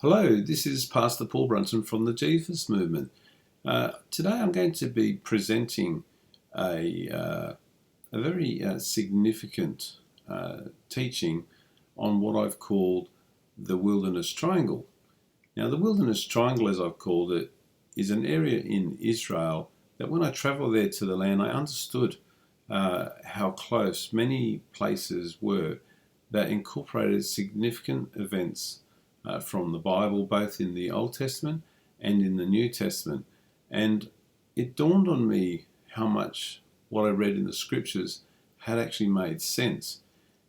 Hello, this is Pastor Paul Brunson from the Jesus Movement. Today I'm going to be presenting a very significant teaching on what I've called the Wilderness Triangle. Now, the Wilderness Triangle, as I've called it, is an area in Israel that when I travelled there to the land, I understood how close many places were that incorporated significant events from the Bible, both in the Old Testament and in the New Testament. And it dawned on me how much what I read in the scriptures had actually made sense,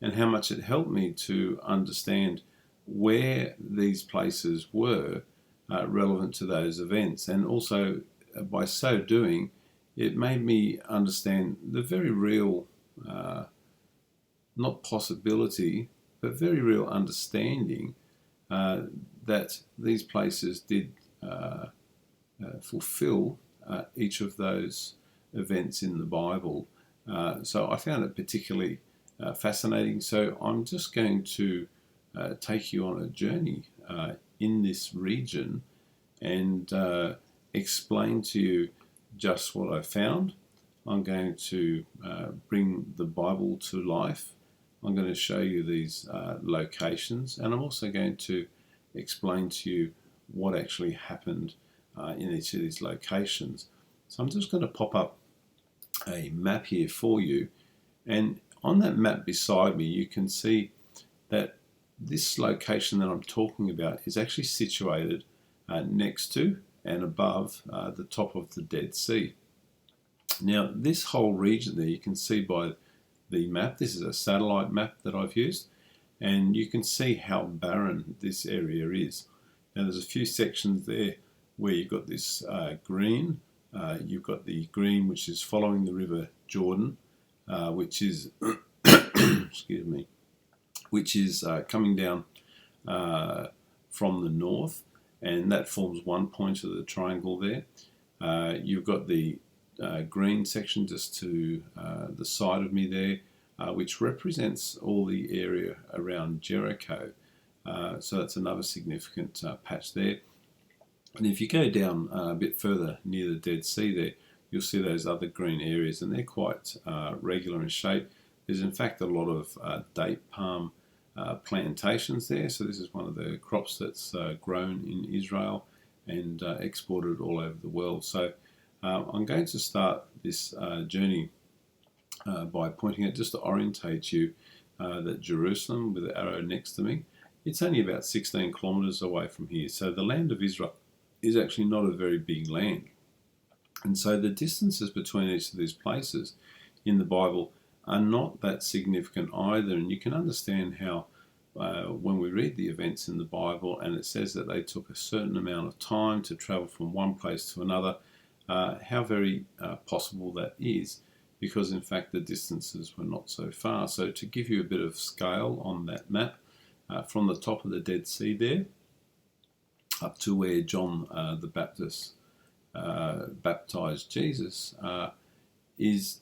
and how much it helped me to understand where these places were relevant to those events. And also, by so doing, it made me understand the very real, not possibility, but very real understanding that these places did fulfill each of those events in the Bible. So I found it particularly fascinating. So I'm just going to take you on a journey in this region and explain to you just what I found. I'm going to bring the Bible to life. I'm going to show you these locations, and I'm also going to explain to you what actually happened in each of these locations. So I'm just going to pop up a map here for you, and on that map beside me you can see that this location that I'm talking about is actually situated next to and above the top of the Dead Sea. Now, this whole region there, you can see by the map, this is a satellite map that I've used, and you can see how barren this area is. Now, there's a few sections there where you've got this green. You've got the green which is following the river Jordan, which is excuse me, which is coming down from the north, and that forms one point of the triangle there. You've got the green section just to the side of me there, which represents all the area around Jericho. So that's another significant patch there. And if you go down a bit further near the Dead Sea there, you'll see those other green areas, and they're quite regular in shape. There's in fact a lot of date palm plantations there. So this is one of the crops that's grown in Israel and exported all over the world. So I'm going to start this journey by pointing out, just to orientate you, that Jerusalem, with the arrow next to me, it's only about 16 kilometres away from here. So the land of Israel is actually not a very big land. And so the distances between each of these places in the Bible are not that significant either. And you can understand how when we read the events in the Bible and it says that they took a certain amount of time to travel from one place to another, how very possible that is, because in fact the distances were not so far. So to give you a bit of scale on that map, from the top of the Dead Sea there up to where John the Baptist baptized Jesus is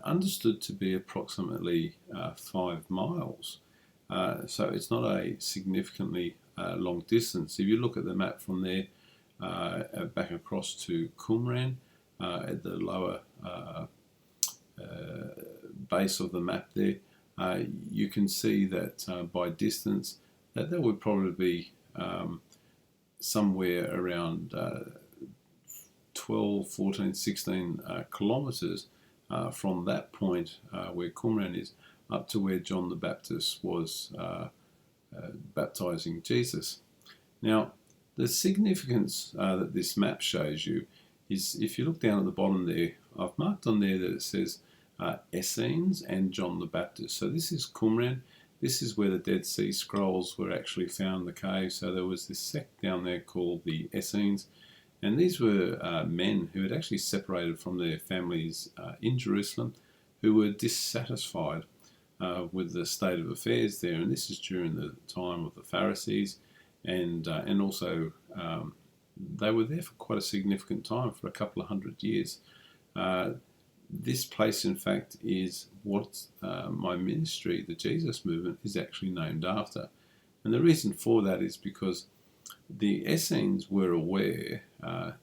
understood to be approximately 5 miles. So it's not a significantly long distance. If you look at the map from there back across to Qumran at the lower base of the map there, you can see that by distance that there would probably be somewhere around 12, 14, 16 kilometres from that point where Qumran is up to where John the Baptist was baptizing Jesus. Now, the significance that this map shows you is, if you look down at the bottom there, I've marked on there that it says Essenes and John the Baptist. So this is Qumran. This is where the Dead Sea Scrolls were actually found, the cave. So there was this sect down there called the Essenes, and these were men who had actually separated from their families in Jerusalem, who were dissatisfied with the state of affairs there. And this is during the time of the Pharisees, and also they were there for quite a significant time, for a couple of 100 years. This place, in fact, is what my ministry, the Jesus Movement, is actually named after. And the reason for that is because the Essenes were aware,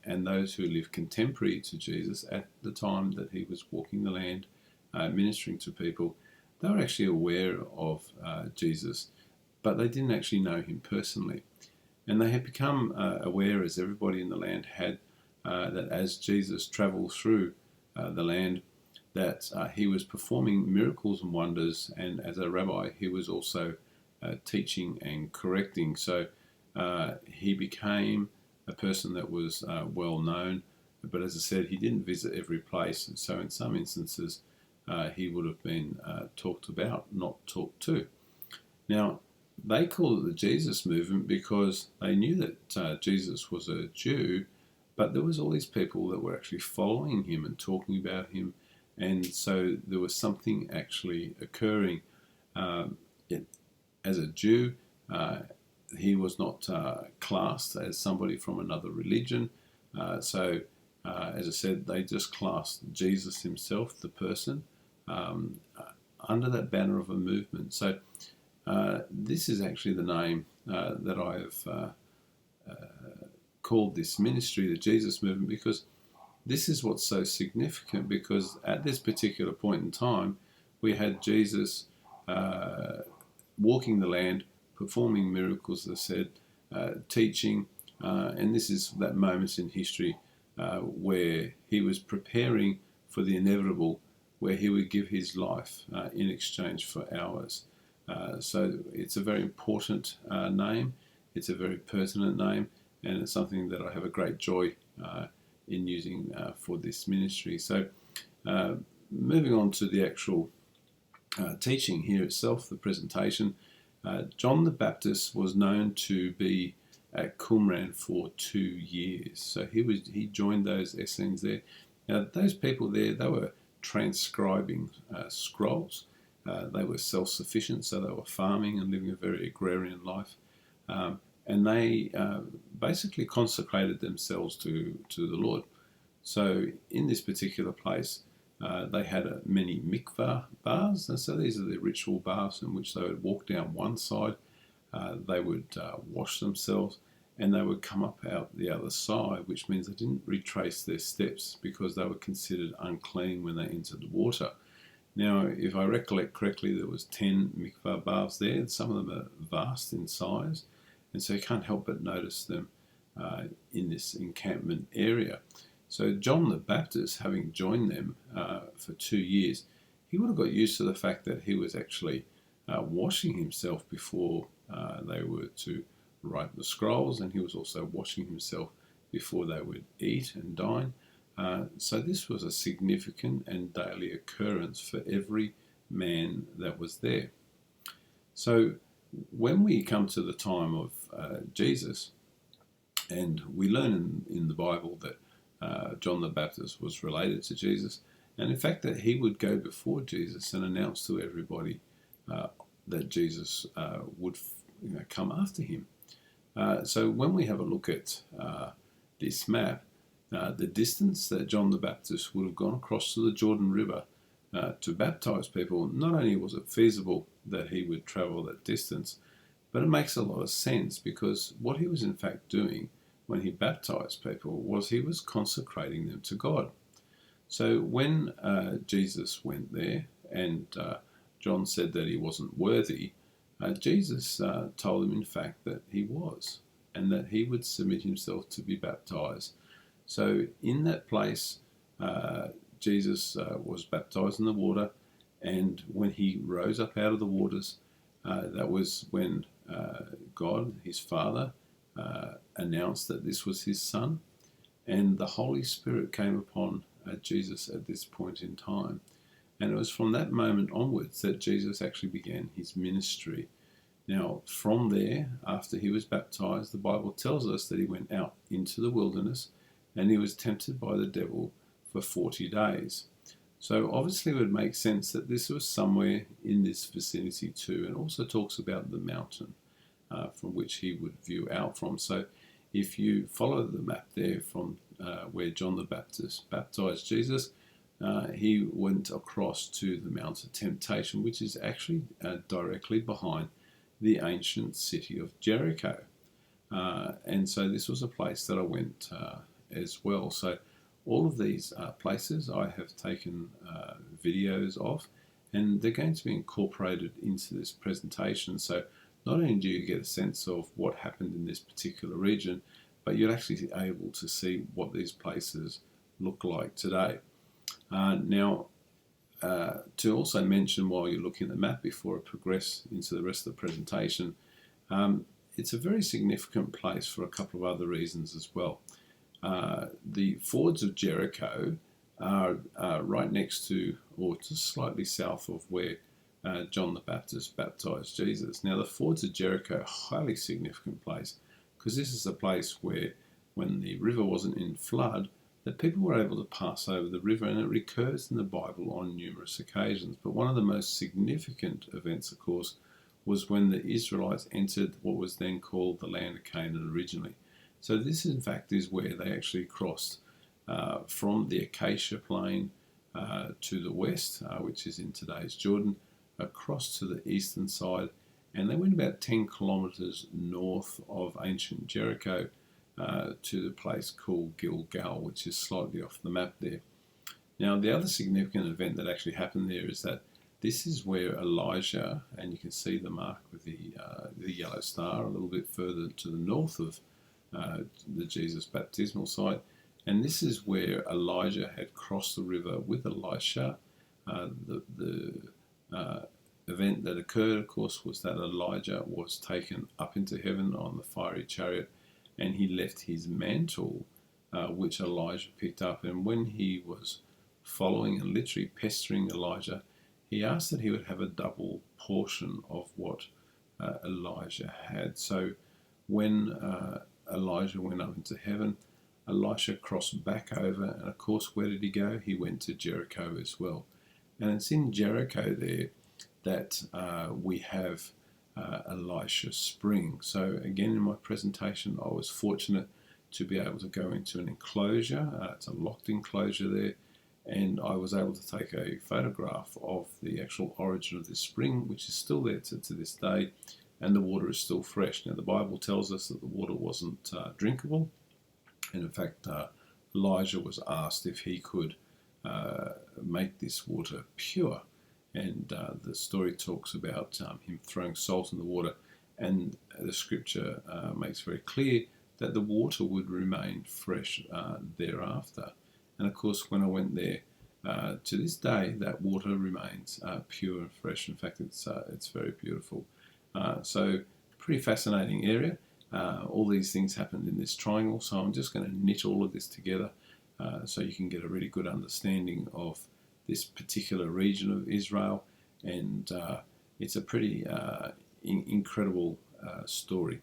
and those who lived contemporary to Jesus at the time that he was walking the land, ministering to people, they were actually aware of Jesus, but they didn't actually know him personally. And they had become aware, as everybody in the land had, that as Jesus travelled through the land, that he was performing miracles and wonders, and as a rabbi, he was also teaching and correcting. So he became a person that was well known, but as I said, he didn't visit every place, and so in some instances he would have been talked about, not talked to. Now, they call it the Jesus movement because they knew that Jesus was a Jew, but there was all these people that were actually following him and talking about him, and so there was something actually occurring. As a Jew, he was not classed as somebody from another religion. So, as I said, they just classed Jesus himself, the person, under that banner of a movement. So, this is actually the name that I have called this ministry, the Jesus movement, because this is what's so significant, because at this particular point in time, we had Jesus walking the land, performing miracles, as I said, teaching, and this is that moment in history where he was preparing for the inevitable, where he would give his life in exchange for ours. So it's a very important name, it's a very pertinent name, and it's something that I have a great joy in using for this ministry. So moving on to the actual teaching here itself, the presentation, John the Baptist was known to be at Qumran for 2 years. So he joined those Essenes there. Now those people there, they were transcribing scrolls. They were self-sufficient, so they were farming and living a very agrarian life. And they basically consecrated themselves to the Lord. So in this particular place, they had many Mikvah baths, and so these are the ritual baths in which they would walk down one side, they would wash themselves, and they would come up out the other side, which means they didn't retrace their steps because they were considered unclean when they entered the water. Now, if I recollect correctly, there was 10 Mikvah baths there, and some of them are vast in size, and so you can't help but notice them in this encampment area. So John the Baptist, having joined them for 2 years, he would have got used to the fact that he was actually washing himself before they were to write the scrolls, and he was also washing himself before they would eat and dine. So this was a significant and daily occurrence for every man that was there. So when we come to the time of Jesus, and we learn in the Bible that John the Baptist was related to Jesus, and in fact that he would go before Jesus and announce to everybody that Jesus would come after him. So when we have a look at this map, the distance that John the Baptist would have gone across to the Jordan River to baptize people, not only was it feasible that he would travel that distance, but it makes a lot of sense, because what he was in fact doing when he baptized people was he was consecrating them to God. So when Jesus went there and John said that he wasn't worthy, Jesus told him in fact that he was, and that he would submit himself to be baptized. So in that place, Jesus was baptized in the water, and when he rose up out of the waters, that was when God, his Father, announced that this was his Son, and the Holy Spirit came upon Jesus at this point in time. And it was from that moment onwards that Jesus actually began his ministry. Now, from there, after he was baptized, the Bible tells us that he went out into the wilderness and he was tempted by the devil for 40 days. So obviously it would make sense that this was somewhere in this vicinity too, and also talks about the mountain from which he would view out from. So if you follow the map there from where John the Baptist baptized Jesus, he went across to the Mount of Temptation, which is actually directly behind the ancient city of Jericho. And so this was a place that I went as well. So all of these places I have taken videos of, and they're going to be incorporated into this presentation. So not only do you get a sense of what happened in this particular region, but you'll actually be able to see what these places look like today. Now, to also mention while you're looking at the map before I progress into the rest of the presentation, it's a very significant place for a couple of other reasons as well. The fords of Jericho are right next to, or just slightly south of, where John the Baptist baptized Jesus. Now, the fords of Jericho, highly significant place, because this is a place where, when the river wasn't in flood, that people were able to pass over the river, and it recurs in the Bible on numerous occasions. But one of the most significant events, of course, was when the Israelites entered what was then called the land of Canaan originally. So this, in fact, is where they actually crossed from the Acacia Plain to the west, which is in today's Jordan, across to the eastern side, and they went about 10 kilometres north of ancient Jericho to the place called Gilgal, which is slightly off the map there. Now, the other significant event that actually happened there is that this is where Elijah, and you can see the mark with the yellow star a little bit further to the north of the Jesus baptismal site, and this is where Elijah had crossed the river with Elisha. The event that occurred, of course, was that Elijah was taken up into heaven on the fiery chariot, and he left his mantle, which Elijah picked up. And when he was following and literally pestering Elijah, he asked that he would have a double portion of what Elijah had. So when Elijah went up into heaven, Elisha crossed back over, and of course, where did he go? He went to Jericho as well. And it's in Jericho there that we have Elisha Spring. So again, in my presentation, I was fortunate to be able to go into an enclosure. It's a locked enclosure there, and I was able to take a photograph of the actual origin of this spring, which is still there to this day, and the water is still fresh. Now, the Bible tells us that the water wasn't drinkable, and in fact, Elijah was asked if he could make this water pure. And the story talks about him throwing salt in the water, and the scripture makes very clear that the water would remain fresh thereafter. And of course, when I went there, to this day, that water remains pure and fresh. In fact, it's very beautiful. So, pretty fascinating area. All these things happened in this triangle, so I'm just going to knit all of this together so you can get a really good understanding of this particular region of Israel, and it's a pretty incredible story.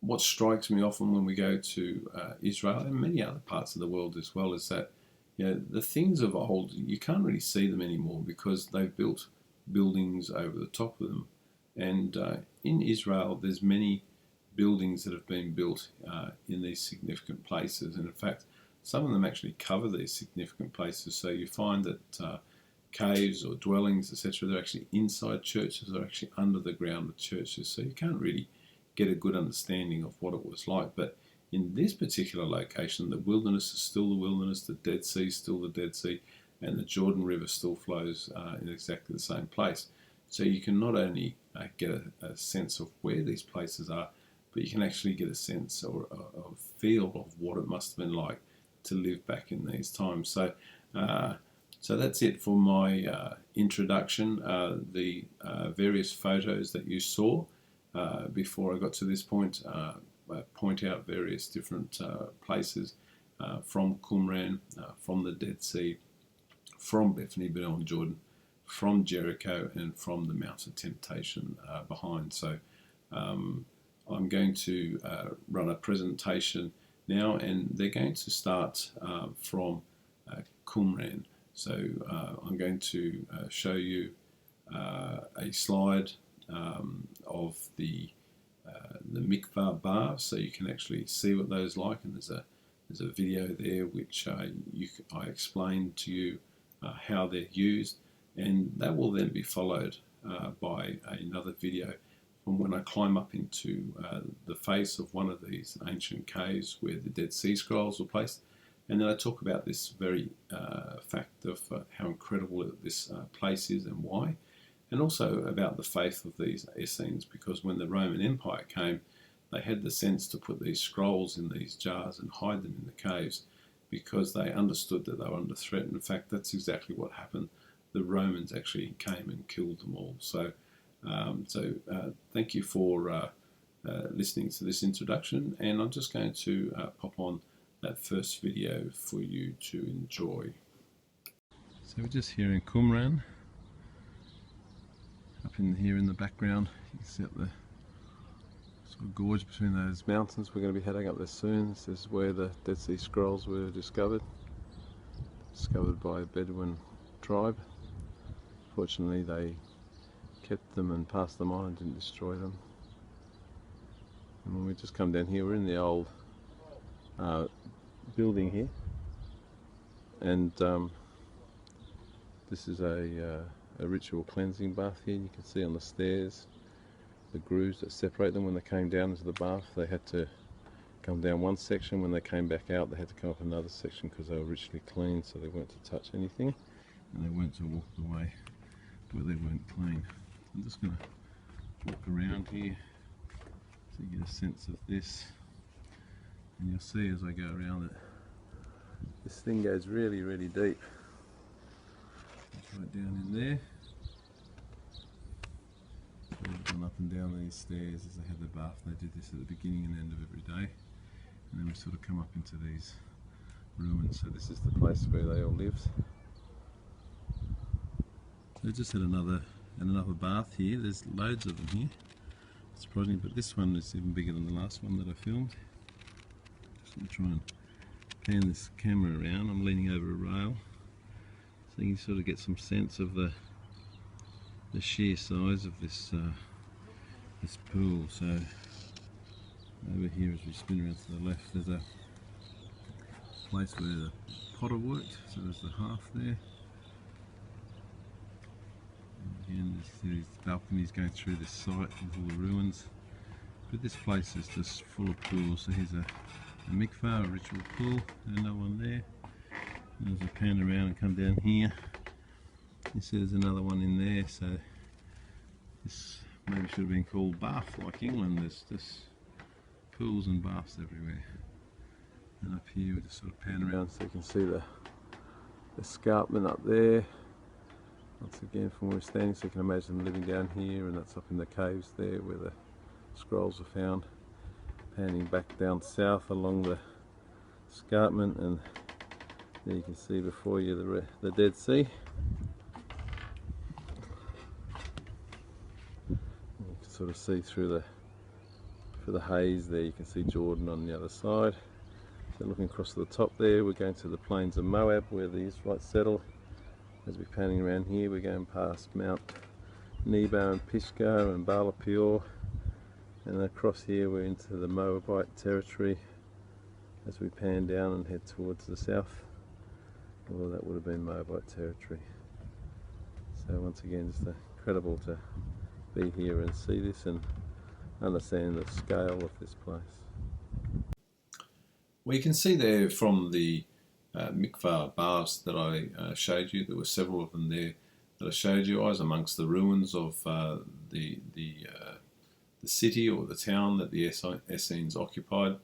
What strikes me often when we go to Israel and many other parts of the world as well is that, you know, the things of old, you can't really see them anymore because they've built buildings over the top of them. And in Israel, there's many buildings that have been built in these significant places, and in fact, some of them actually cover these significant places. So you find that caves or dwellings, etc., they're actually inside churches, they're actually under the ground of churches. So you can't really get a good understanding of what it was like. But in this particular location, the wilderness is still the wilderness, the Dead Sea is still the Dead Sea, and the Jordan River still flows in exactly the same place. So you can not only get a sense of where these places are, but you can actually get a sense or a feel of what it must have been like to live back in these times. So so that's it for my introduction. The various photos that you saw before I got to this point point out various different places from Qumran, from the Dead Sea, from Bethany Beyond Jordan, from Jericho, and from the Mount of Temptation behind. So I'm going to run a presentation now, and they're going to start from Qumran. So I'm going to show you a slide of the Mikvah baths, so you can actually see what those are like. And there's a video there which I explained to you how they're used, and that will then be followed by another video And when I climb up into the face of one of these ancient caves where the Dead Sea Scrolls were placed, and then I talk about this very fact of how incredible this place is and why, and also about the faith of these Essenes, because when the Roman Empire came, they had the sense to put these scrolls in these jars and hide them in the caves because they understood that they were under threat. And in fact, that's exactly what happened. The Romans actually came and killed them all. So thank you for listening to this introduction, and I'm just going to pop on that first video for you to enjoy. So we're just here in Qumran, up in here in the background. You can see up the sort of gorge between those mountains. We're going to be heading up there soon. This is where the Dead Sea Scrolls were discovered by a Bedouin tribe. Fortunately, they kept them and passed them on and didn't destroy them. And when we just come down here, we're in the old building here, and this is a ritual cleansing bath here. You can see on the stairs the grooves that separate them. When they came down into the bath, they had to come down one section. When they came back out, they had to come up another section because they were ritually clean, so they weren't to touch anything and they weren't to walk the way where they weren't clean. I'm just going to walk around here so you get a sense of this, and you'll see as I go around it, this thing goes really, really deep. It's right down in there. So they've gone up and down these stairs as they had the bath. They did this at the beginning and end of every day, and then we sort of come up into these ruins. So this is the place where they all lived. They just had another bath here. There's loads of them here. It's surprising, but this one is even bigger than the last one that I filmed. Just going to try and pan this camera around. I'm leaning over a rail, so you can sort of get some sense of the sheer size of this this pool. So over here, as we spin around to the left, there's a place where the potter worked. So there's the hearth there. Again, there's these balconies going through this site with all the ruins. But this place is just full of pools. So here's a Mikvah, a ritual pool, and another one there. And as I pan around and come down here, you see there's another one in there. So this maybe should have been called bath like England. There's just pools and baths everywhere. And up here we just sort of pan around so you can see the escarpment up there. Once again from where we're standing, so you can imagine them living down here, and that's up in the caves there where the scrolls were found. Panning back down south along the escarpment, and there you can see before you the Dead Sea. You can sort of see through the haze there. You can see Jordan on the other side. So looking across to the top there, we're going to the plains of Moab where the Israelites settled. As we're panning around here, we're going past Mount Nebo and Pisgah and Baal Peor, and across here we're into the Moabite territory as we pan down and head towards the south. Although that would have been Moabite territory. So once again, just incredible to be here and see this and understand the scale of this place. Well, you can see there from the Mikvah baths that I showed you, there were several of them there that I showed you. I was amongst the ruins of the city or the town that the Essenes occupied.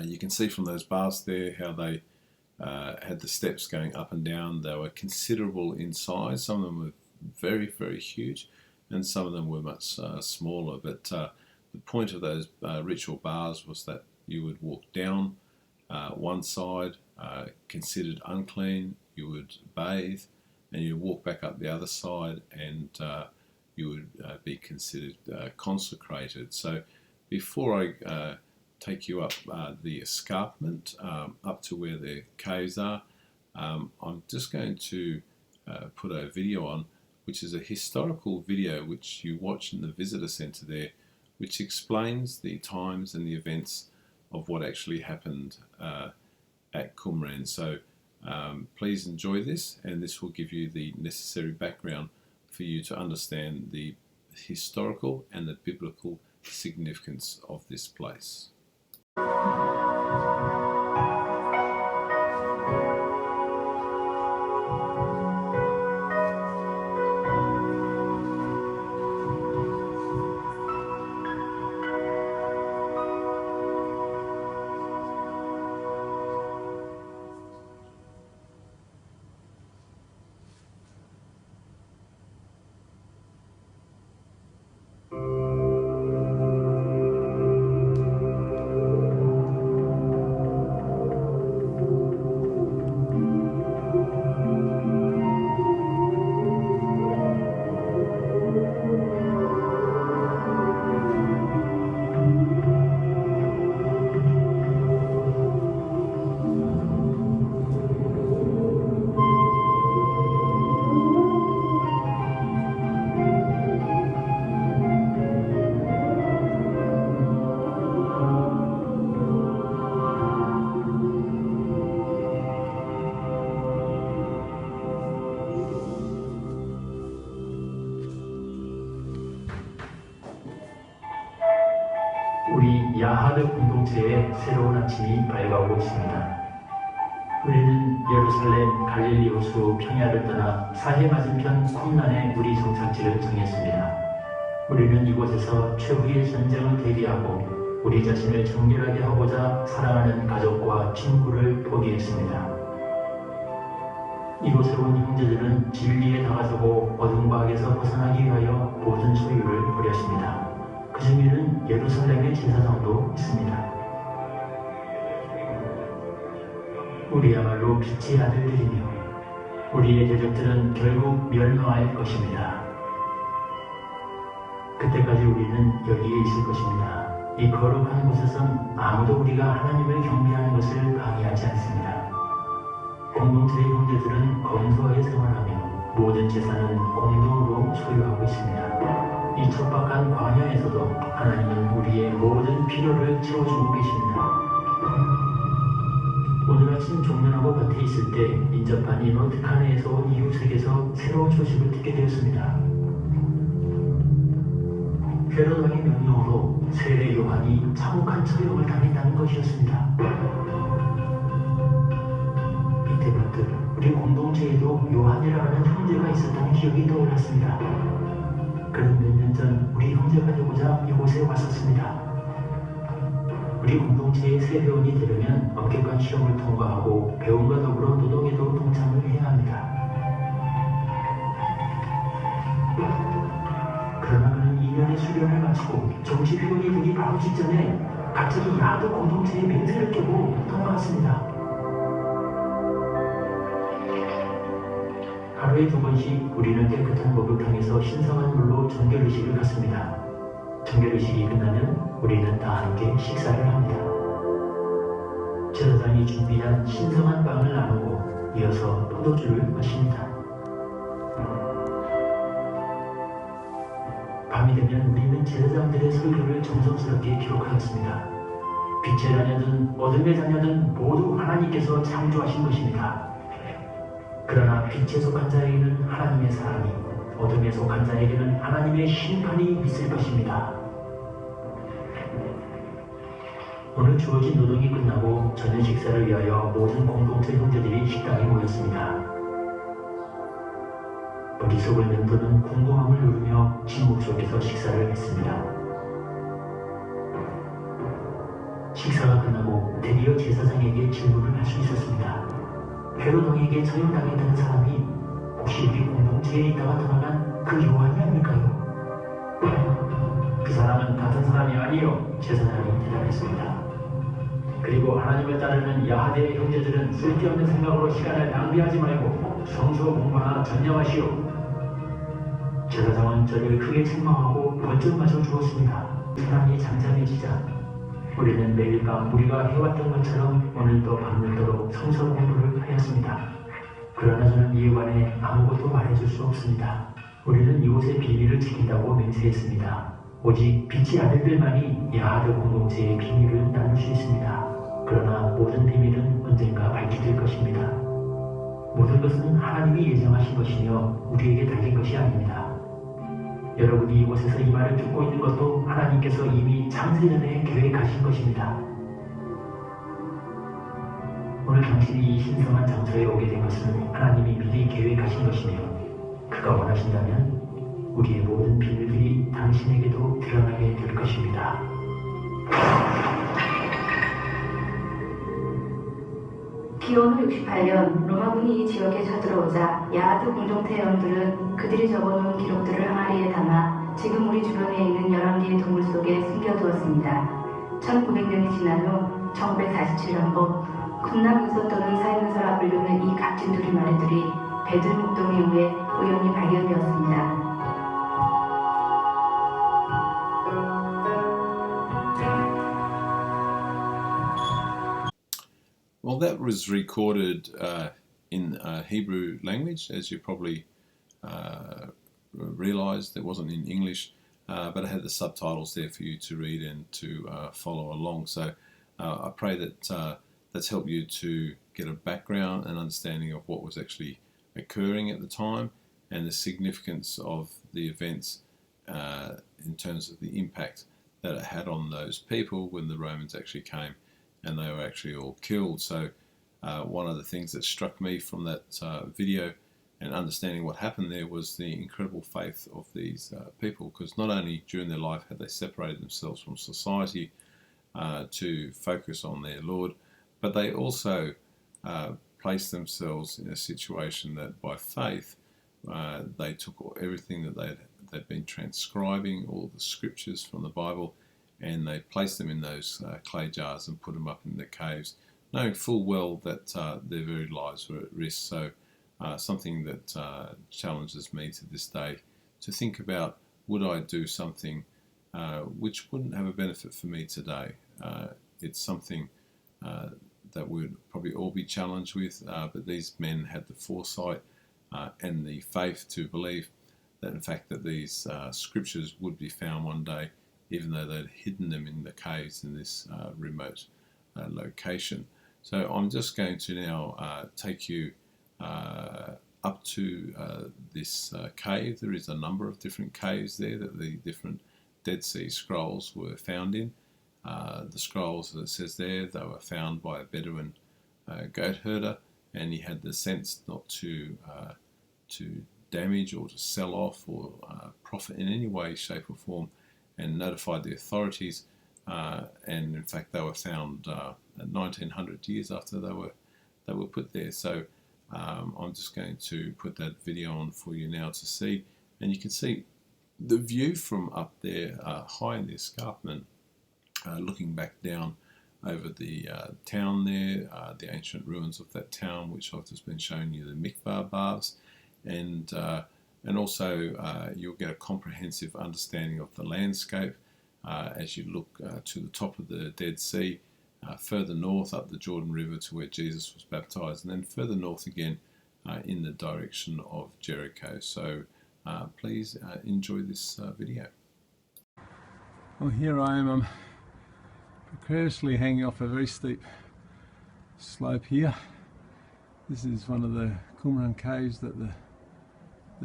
You can see from those baths there how they had the steps going up and down. They were considerable in size. Some of them were very, very huge, and some of them were much smaller. But the point of those ritual baths was that you would walk down one side, considered unclean, you would bathe, and you walk back up the other side, and you would be considered consecrated. So before I take you up the escarpment up to where the caves are, I'm just going to put a video on, which is a historical video which you watch in the visitor centre there, which explains the times and the events of what actually happened at Qumran. So please enjoy this, and this will give you the necessary background for you to understand the historical and the biblical significance of this place. 우리 야하드 공동체의 새로운 아침이 밝아오고 있습니다. 우리는 예루살렘 갈릴리 호수 평야를 떠나 사해 맞은편 쿰란의 우리 정착지를 정했습니다. 우리는 이곳에서 최후의 전쟁을 대비하고 우리 자신을 정결하게 하고자 사랑하는 가족과 친구를 포기했습니다. 이곳에 온 형제들은 진리에 다가서고 어둠과 악에서 벗어나기 위하여 모든 소유를 버렸습니다. 그 중에는 예루살렘의 제사장도 있습니다. 우리야말로 빛의 아들들이며 우리의 대적들은 결국 멸망할 것입니다. 그때까지 우리는 여기에 있을 것입니다. 이 거룩한 곳에선 아무도 우리가 하나님을 경배하는 것을 방해하지 않습니다. 공동체의 형제들은 검소하게 생활하며 모든 재산은 공동으로 소유하고 있습니다. 이 척박한 광야에서도 하나님은 우리의 모든 필요를 채워주고 계십니다. 오늘 아침 종면하고 밭에 있을 때 인접한 이노트 카네에서 온 이웃에게서 새로운 소식을 듣게 되었습니다. 헤롯 왕의 명령으로 세례 요한이 참혹한 처형을 당했다는 것이었습니다. 이때부터 우리 공동체에도 요한이라 하는 형제가 있었다는 기억이 떠올랐습니다. 그는 몇 년 전 우리 형제가 되고자 이곳에 왔었습니다. 우리 공동체의 새 회원이 되려면 엄격한 시험을 통과하고 배움과 더불어 노동에도 동참을 해야 합니다. 그러나 그는 2년의 수련을 마치고 정식 회원이 되기 바로 직전에 갑자기 야드 공동체의 맹세를 깨고 떠나갔습니다. 하루에 2번씩 우리는 깨끗한 목욕탕에서 신성한 물로 정결의식을 갖습니다. 정결의식이 끝나면 우리는 다 함께 식사를 합니다. 제사장이 준비한 신성한 빵을 나누고 이어서 포도주를 마십니다. 밤이 되면 우리는 제사장들의 설교를 정성스럽게 기록하였습니다. 빛의 자녀든 어둠의 자녀든 모두 하나님께서 창조하신 것입니다. 그러나 빛에 속한 자에게는 하나님의 사랑이, 어둠에 속한 자에게는 하나님의 심판이 있을 것입니다. 오늘 주어진 노동이 끝나고 저녁 식사를 위하여 모든 공동체 형제들이 식당에 모였습니다. 머릿속을 맴도는 궁금함을 누르며 침묵 속에서 식사를 했습니다. 식사가 끝나고 드디어 제사장에게 질문을 할 수 있었습니다. 헤롯 왕에게 처형당했다는 사람이 혹시 우리 공동체에 있다가 떠나간 그 요한이 아닐까요? 그 사람은 같은 사람이 아니요, 제사장이 대답했습니다. 그리고 하나님을 따르는 야하대의 형제들은 쓸데없는 생각으로 시간을 낭비하지 말고 성서 공부하나 전념하시오. 제사장은 저를 크게 책망하고 번쩍 마셔 주었습니다. 사랑이 잠잠해지자 우리는 매일 밤 우리가 해왔던 것처럼 오늘도 밤늦도록 성서 공부를 하였습니다. 그러나 저는 이에 관해 아무것도 말해줄 수 없습니다. 우리는 이곳의 비밀을 지킨다고 맹세했습니다. 오직 빛의 아들들만이 야하드 공동체의 비밀을 나눌 수 있습니다. 그러나 모든 비밀은 언젠가 밝혀질 것입니다. 모든 것은 하나님이 예정하신 것이며 우리에게 달린 것이 아닙니다. 여러분이 이곳에서 이 말을 듣고 있는 것도 하나님께서 이미 창세전에 계획하신 것입니다. 오늘 당신이 이 신성한 장소에 오게 된 것은 하나님이 미리 계획하신 것이며 그가 원하신다면 우리의 모든 비밀들이 당신에게도 드러나게 될 것입니다. 기원 후 68년 로마군이 이 지역에 쳐들어오자 야하드 공동체원들은 그들이 적어놓은 기록들을 항아리에 담아 지금 우리 주변에 있는 11개의 동굴 속에 숨겨두었습니다. 1900년이 지난 후 1947년도 쿰란 문서 또는 사형서라 불리는 이 값진 두리마리들이 베두인 목동에 의해 우연히 발견되었습니다. Well, that was recorded in Hebrew language, as you probably realised. It wasn't in English, but it had the subtitles there for you to read and to follow along. So I pray that that's helped you to get a background and understanding of what was actually occurring at the time and the significance of the events in terms of the impact that it had on those people when the Romans actually came and they were actually all killed. So one of the things that struck me from that video and understanding what happened there was the incredible faith of these people, because not only during their life had they separated themselves from society to focus on their Lord, but they also placed themselves in a situation that by faith they took everything that they'd been transcribing, all the scriptures from the Bible, and they placed them in those clay jars and put them up in the caves, knowing full well that their very lives were at risk. So something that challenges me to this day to think about, would I do something which wouldn't have a benefit for me today? It's something that we'd probably all be challenged with, but these men had the foresight and the faith to believe that in fact that these scriptures would be found one day, even though they'd hidden them in the caves in this remote location. So I'm just going to now take you up to this cave. There is a number of different caves there that the different Dead Sea Scrolls were found in. The scrolls, as it says there, they were found by a Bedouin goat herder, and he had the sense not to damage or to sell off or profit in any way, shape or form, and notified the authorities. And in fact, they were found 1900 years after they were put there. So I'm just going to put that video on for you now to see, and you can see the view from up there, high in the escarpment, looking back down over the town there, the ancient ruins of that town, which I've just been showing you, the Mikvah baths, and also you'll get a comprehensive understanding of the landscape as you look to the top of the Dead Sea, further north up the Jordan River to where Jesus was baptized, and then further north again in the direction of Jericho. So please enjoy this video. Well, here I am. I'm precariously hanging off a very steep slope here. This is one of the Qumran caves that the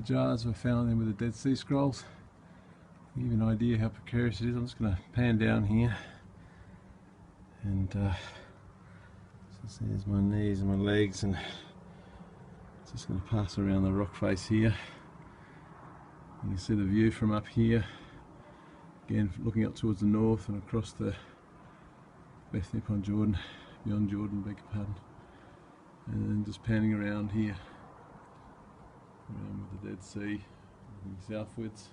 jars were found in with the Dead Sea Scrolls. To give you an idea how precarious it is, I'm just going to pan down here, and so there's my knees and my legs, and just going to pass around the rock face here. You can see the view from up here, again looking up towards the north and across the Bethany Beyond Jordan, beg your pardon, and then just panning around here, around with the Dead Sea, looking southwards.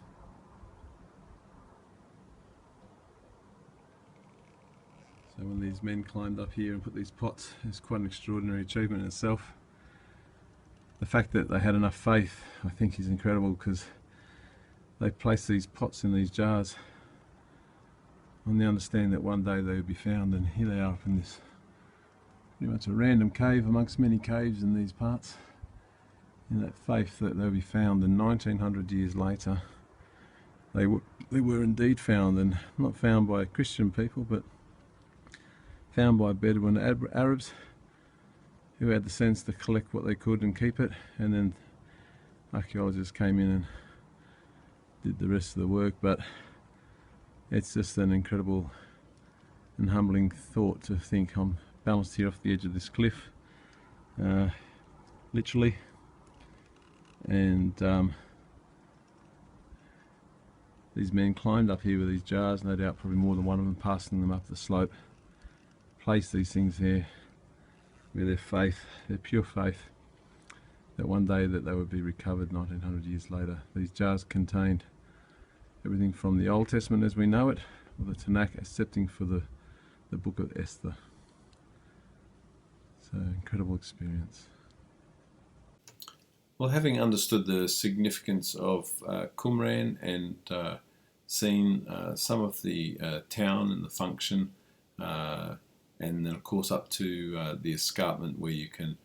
So when these men climbed up here and put these pots, it's quite an extraordinary achievement in itself. The fact that they had enough faith, I think, is incredible, because they placed these pots in these jars on the understanding that one day they would be found, and here they are up in this pretty much a random cave amongst many caves in these parts, in that faith that they'll be found. And 1900 years later they were indeed found, and not found by Christian people, but found by Bedouin Arabs who had the sense to collect what they could and keep it, and then archaeologists came in and did the rest of the work, but it's just an incredible and humbling thought to think I'm balanced here off the edge of this cliff, literally, and these men climbed up here with these jars, no doubt probably more than one of them, passing them up the slope, placed these things there with their faith, their pure faith, that one day that they would be recovered 1900 years later. These jars contained everything from the Old Testament as we know it, or the Tanakh, excepting for the book of Esther. So, incredible experience. Well, having understood the significance of Qumran and seen some of the town and the function, and then of course up to the escarpment where you can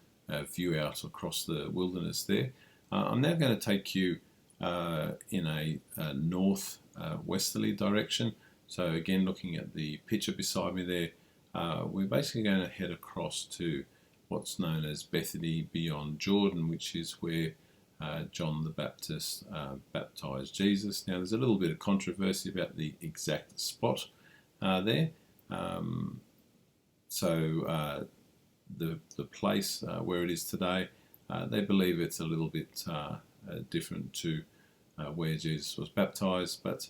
view out across the wilderness there, I'm now going to take you in a north westerly direction. So again, looking at the picture beside me there, we're basically going to head across to what's known as Bethany Beyond Jordan, which is where John the Baptist baptized Jesus. Now, there's a little bit of controversy about the exact spot there. So the place where it is today, they believe it's a little bit different to where Jesus was baptized. But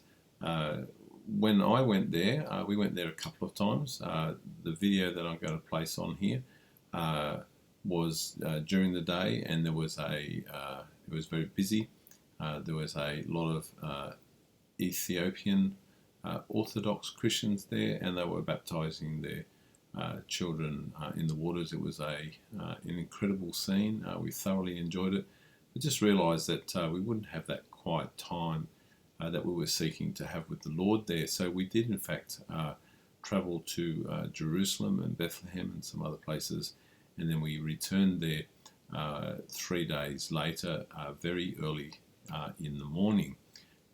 when I went there, we went there a couple of times. The video that I'm going to place on here was during the day, and there was it was very busy. There was a lot of Ethiopian Orthodox Christians there, and they were baptizing their children in the waters. It was an incredible scene. We thoroughly enjoyed it. We just realised that we wouldn't have that quiet time that we were seeking to have with the Lord there. So we did, in fact, travel to Jerusalem and Bethlehem and some other places, and then we returned there 3 days later, very early in the morning.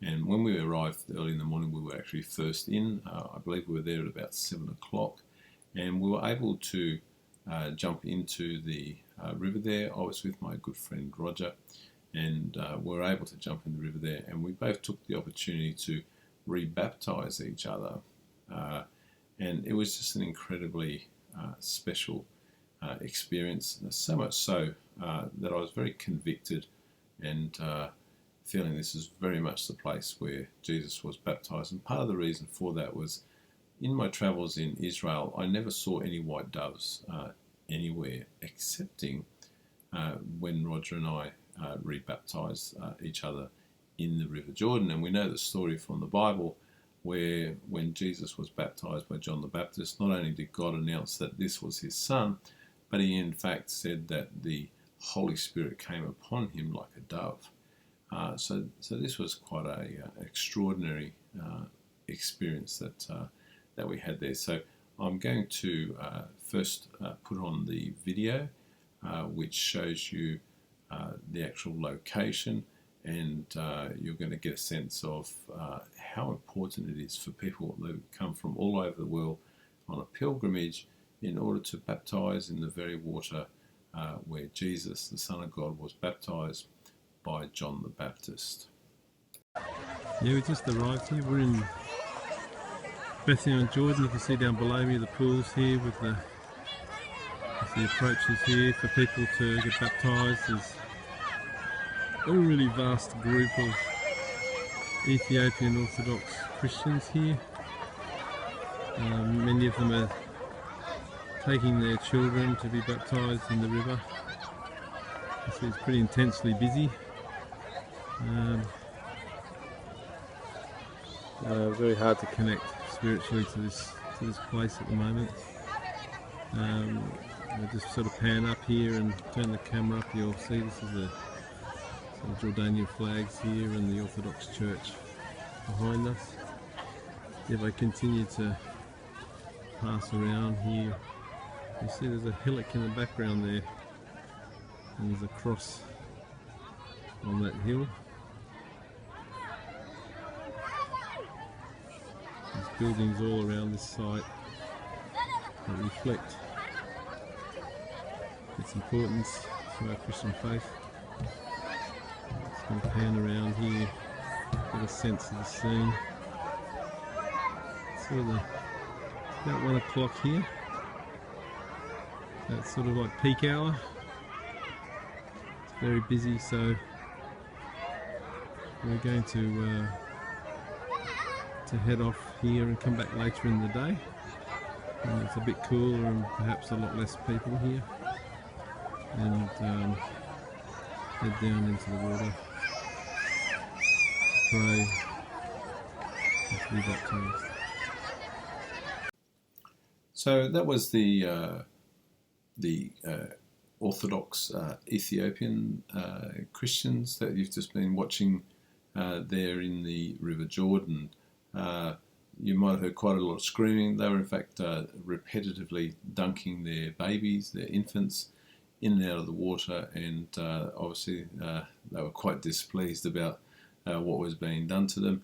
And when we arrived early in the morning, we were actually first in. I believe we were there at about 7 o'clock, and we were able to jump into the river there. I was with my good friend Roger, and we were able to jump in the river there, and we both took the opportunity to rebaptize each other. And it was just an incredibly special experience, so much so that I was very convicted and feeling this is very much the place where Jesus was baptized. And part of the reason for that was, in my travels in Israel, I never saw any white doves anywhere, excepting when Roger and I rebaptized each other in the River Jordan. And we know the story from the Bible, where when Jesus was baptized by John the Baptist, not only did God announce that this was his son, but he in fact said that the Holy Spirit came upon him like a dove. So this was quite an extraordinary experience that we had there. So I'm going to first put on the video, which shows you the actual location, and you're going to get a sense of how important it is for people that come from all over the world on a pilgrimage in order to baptize in the very water where Jesus, the Son of God, was baptized by John the Baptist. Yeah, we just arrived here. We're in Bethany Beyond Jordan. You can see down below me the pools here with the approaches here for people to get baptised. There's a really vast group of Ethiopian Orthodox Christians here. Many of them are taking their children to be baptised in the river. You see it's pretty intensely busy. Very hard to connect spiritually to this place at the moment. We'll just sort of pan up here and turn the camera up. You'll see this is the Jordanian flags here and the Orthodox Church behind us. If I continue to pass around here, you see there's a hillock in the background there, and there's a cross on that hill. There's buildings all around this site that reflect its importance to our Christian faith. Just going to pan around here. get a sense of the scene. Sort of about 1 o'clock here. That's sort of like peak hour. It's very busy, so we're going to head off here and come back later in the day. And it's a bit cooler and perhaps a lot less people here. And head down into the water, pray, and to be baptised. So that was the Orthodox Ethiopian Christians that you've just been watching there in the River Jordan. You might have heard quite a lot of screaming. They were in fact repetitively dunking their babies, their infants, in and out of the water, and obviously they were quite displeased about what was being done to them.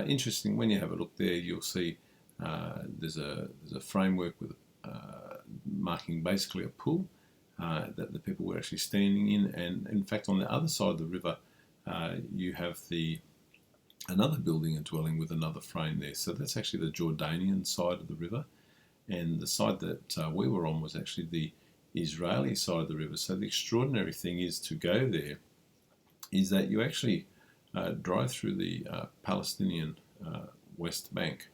Interesting, when you have a look there, you'll see there's a framework with marking basically a pool that the people were actually standing in, and in fact on the other side of the river you have another building and dwelling with another frame there. So that's actually the Jordanian side of the river, and the side that we were on was actually the Israeli side of the river. So the extraordinary thing is to go there is that you actually drive through the Palestinian West Bank,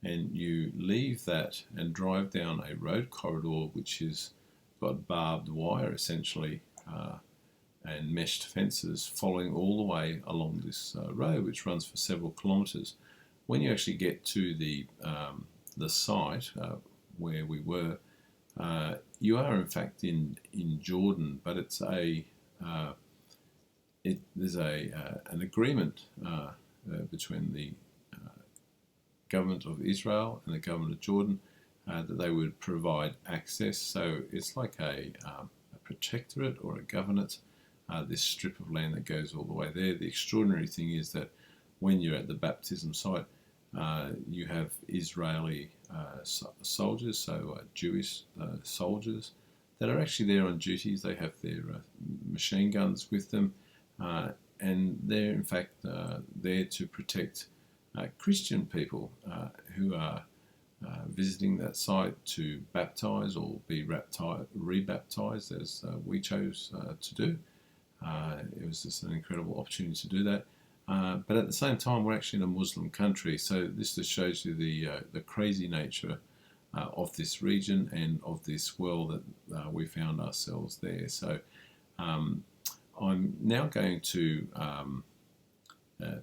and you leave that and drive down a road corridor which has got barbed wire essentially and meshed fences following all the way along this road, which runs for several kilometres. When you actually get to the site where we were, you are in fact in Jordan, but it's there's an agreement between the government of Israel and the government of Jordan that they would provide access. So it's like a protectorate or a governorate, this strip of land that goes all the way there. The extraordinary thing is that when you're at the baptism site, you have Israeli soldiers, so Jewish soldiers, that are actually there on duties. They have their machine guns with them, and they're in fact there to protect Christian people who are visiting that site to baptise or be re-baptised, as we chose to do. It was just an incredible opportunity to do that. But at the same time, we're actually in a Muslim country, so this just shows you the crazy nature of this region and of this world that we found ourselves there. So I'm now going to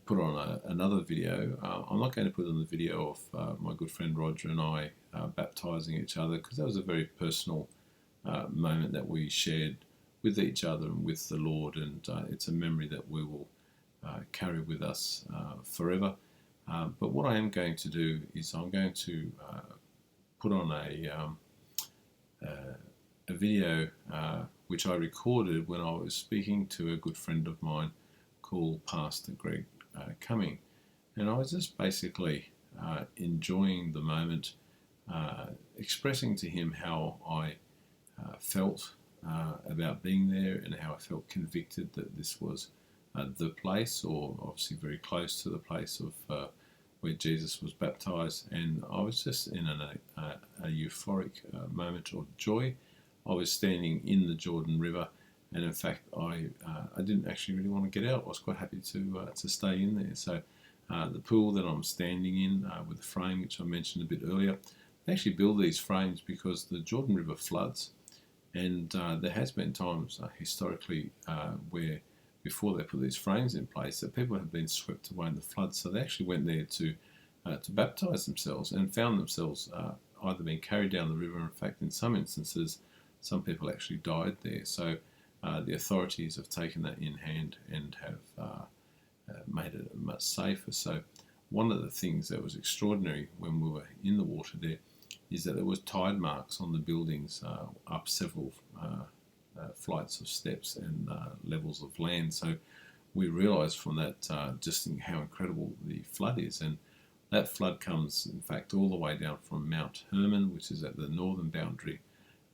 put on another video. I'm not going to put on the video of my good friend Roger and I baptising each other, because that was a very personal moment that we shared with each other and with the Lord, and it's a memory that we will carry with us forever. But what I am going to do is I'm going to put on a video which I recorded when I was speaking to a good friend of mine called Pastor Greg Cumming, and I was just basically enjoying the moment, expressing to him how I felt about being there, and how I felt convicted that this was the place, or obviously very close to the place of where Jesus was baptised. And I was just in a euphoric moment of joy. I was standing in the Jordan River, and in fact I didn't actually really want to get out. I was quite happy to stay in there. So the pool that I'm standing in with the frame, which I mentioned a bit earlier, they actually build these frames because the Jordan River floods, and there has been times historically where before they put these frames in place that people have been swept away in the flood. So they actually went there to baptise themselves, and found themselves either being carried down the river. In fact, in some instances, some people actually died there. So the authorities have taken that in hand and have made it much safer. So one of the things that was extraordinary when we were in the water there is that there was tide marks on the buildings up several flights of steps and levels of land. So we realised from that just how incredible the flood is. And that flood comes, in fact, all the way down from Mount Hermon, which is at the northern boundary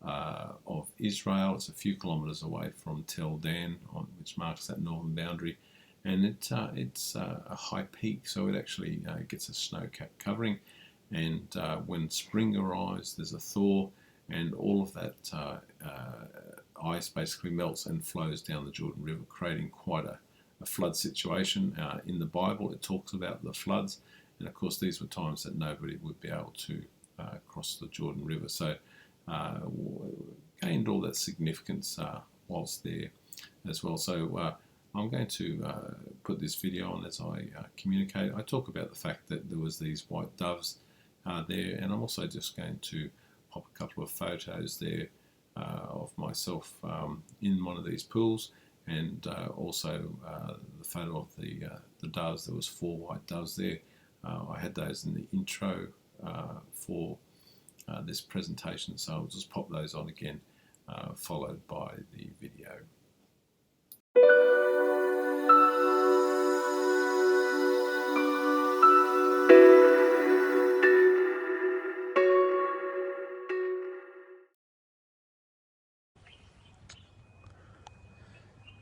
of Israel. It's a few kilometres away from Tel Dan, which marks that northern boundary. and it's a high peak, so it actually gets a snow-capped covering. And when spring arrives, there's a thaw, and all of that ice basically melts and flows down the Jordan River, creating quite a flood situation. In the Bible, it talks about the floods, and of course these were times that nobody would be able to cross the Jordan River. So gained all that significance whilst there as well. So I'm going to put this video on as I communicate. I talk about the fact that there was these white doves there, and I'm also just going to pop a couple of photos there of myself in one of these pools, and also the photo of the doves. There was 4 white doves there. I had those in the intro for this presentation, so I'll just pop those on again, followed by the video.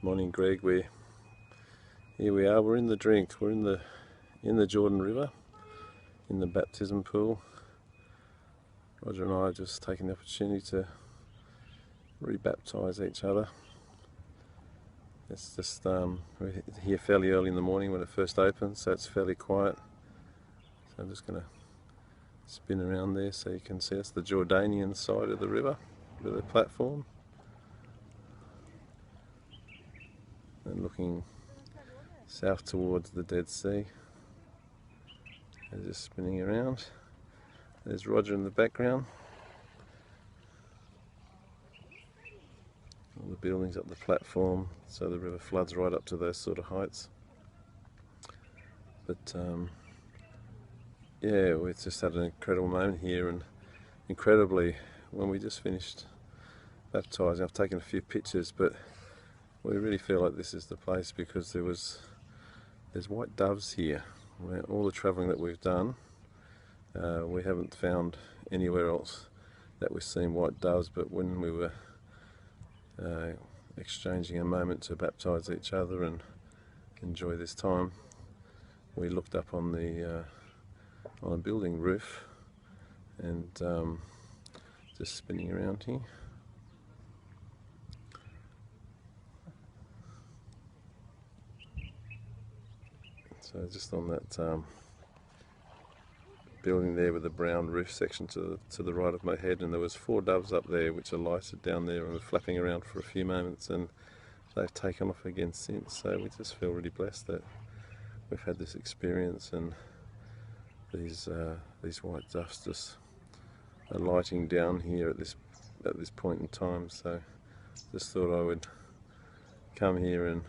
Morning, Greg. Here we are. We're in the drink. We're in the Jordan River, in the baptism pool. Roger and I are just taking the opportunity to re-baptise each other. It's just we're here fairly early in the morning when it first opens, so it's fairly quiet. So I'm just going to spin around there so you can see us, the Jordanian side of the river, with the platform, and looking south towards the Dead Sea. And just spinning around. There's Roger in the background. All the buildings up the platform, so the river floods right up to those sort of heights. But yeah, we've just had an incredible moment here, and incredibly, when we just finished baptising, I've taken a few pictures, but we really feel like this is the place because there's white doves here. Where all the travelling that we've done, we haven't found anywhere else that we've seen white doves, but when we were exchanging a moment to baptise each other and enjoy this time, we looked up on a building roof and just spinning around here. So just on that building there with the brown roof section to the right of my head, and there was 4 doves up there which alighted down there and were flapping around for a few moments, and they've taken off again since. So we just feel really blessed that we've had this experience, and these white doves just alighting down here at this point in time. So just thought I would come here and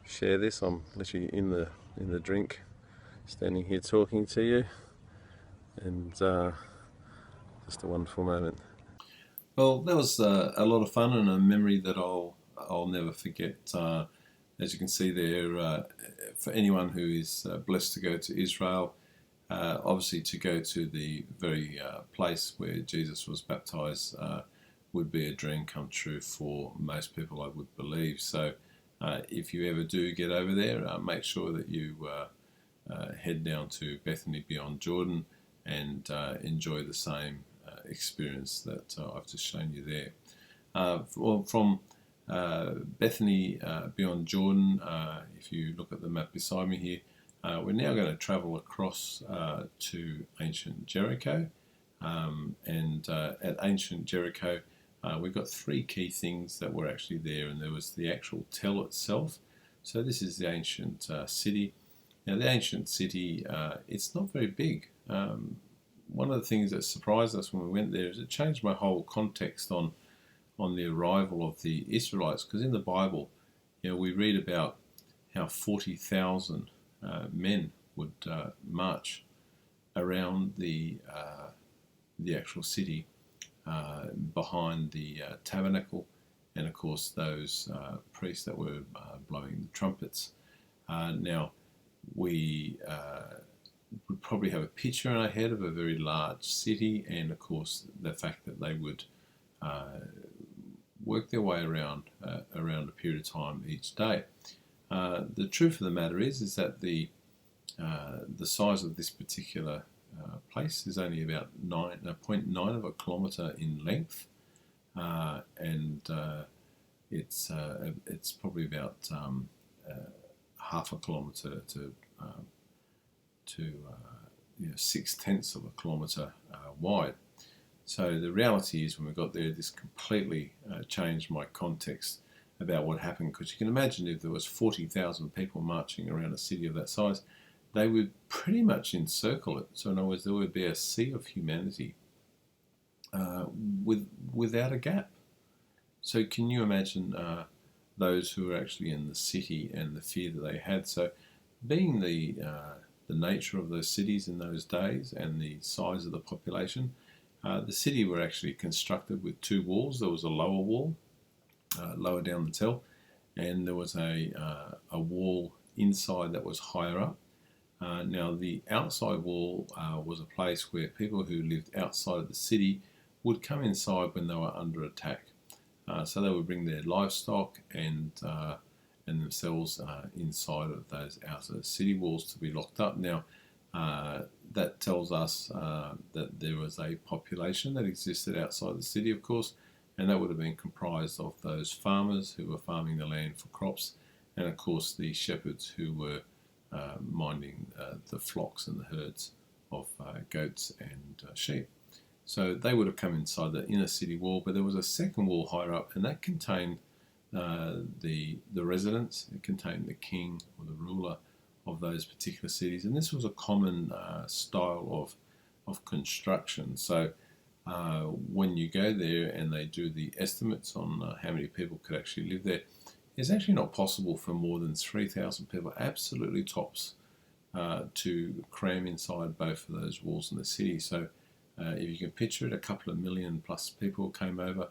share this. I'm literally in the drink, standing here talking to you, and just a wonderful moment. Well, that was a lot of fun and a memory that I'll never forget. As you can see there, for anyone who is blessed to go to Israel, obviously to go to the very place where Jesus was baptised would be a dream come true for most people, I would believe. So if you ever do get over there, make sure that you head down to Bethany Beyond Jordan and enjoy the same experience that I've just shown you there. From Bethany Beyond Jordan, if you look at the map beside me here, we're now going to travel across to ancient Jericho, and at ancient Jericho we've got 3 key things that were actually there, and there was the actual tell itself. So this is the ancient city. Now the ancient city, it's not very big. One of the things that surprised us when we went there is it changed my whole context on the arrival of the Israelites, because in the Bible, we read about how 40,000 men would march around the actual city behind the tabernacle, and of course those priests that were blowing the trumpets. Now we would probably have a picture in our head of a very large city, and of course the fact that they would work their way around a period of time each day. The truth of the matter is that the size of this particular place is only about 0.9 of a kilometre in length, and it's probably about half a kilometre to 0.6 of a kilometre wide. So the reality is, when we got there, this completely changed my context about what happened, because you can imagine if there was 40,000 people marching around a city of that size, they would pretty much encircle it. So in other words, there would be a sea of humanity without a gap. So can you imagine those who were actually in the city and the fear that they had? So being the nature of those cities in those days and the size of the population, the city were actually constructed with two walls. There was a lower wall, lower down the tell, and there was a wall inside that was higher up. Now the outside wall was a place where people who lived outside of the city would come inside when they were under attack. So they would bring their livestock and themselves inside of those outer city walls to be locked up. Now that tells us that there was a population that existed outside the city, of course, and that would have been comprised of those farmers who were farming the land for crops, and of course the shepherds who were minding the flocks and the herds of goats and sheep. So they would have come inside the inner city wall, but there was a second wall higher up, and that contained the residents. It contained the king or the ruler of those particular cities, and this was a common style of construction. So when you go there and they do the estimates on how many people could actually live there, it's actually not possible for more than 3,000 people, absolutely tops, to cram inside both of those walls in the city. So if you can picture it, a couple of million plus people came over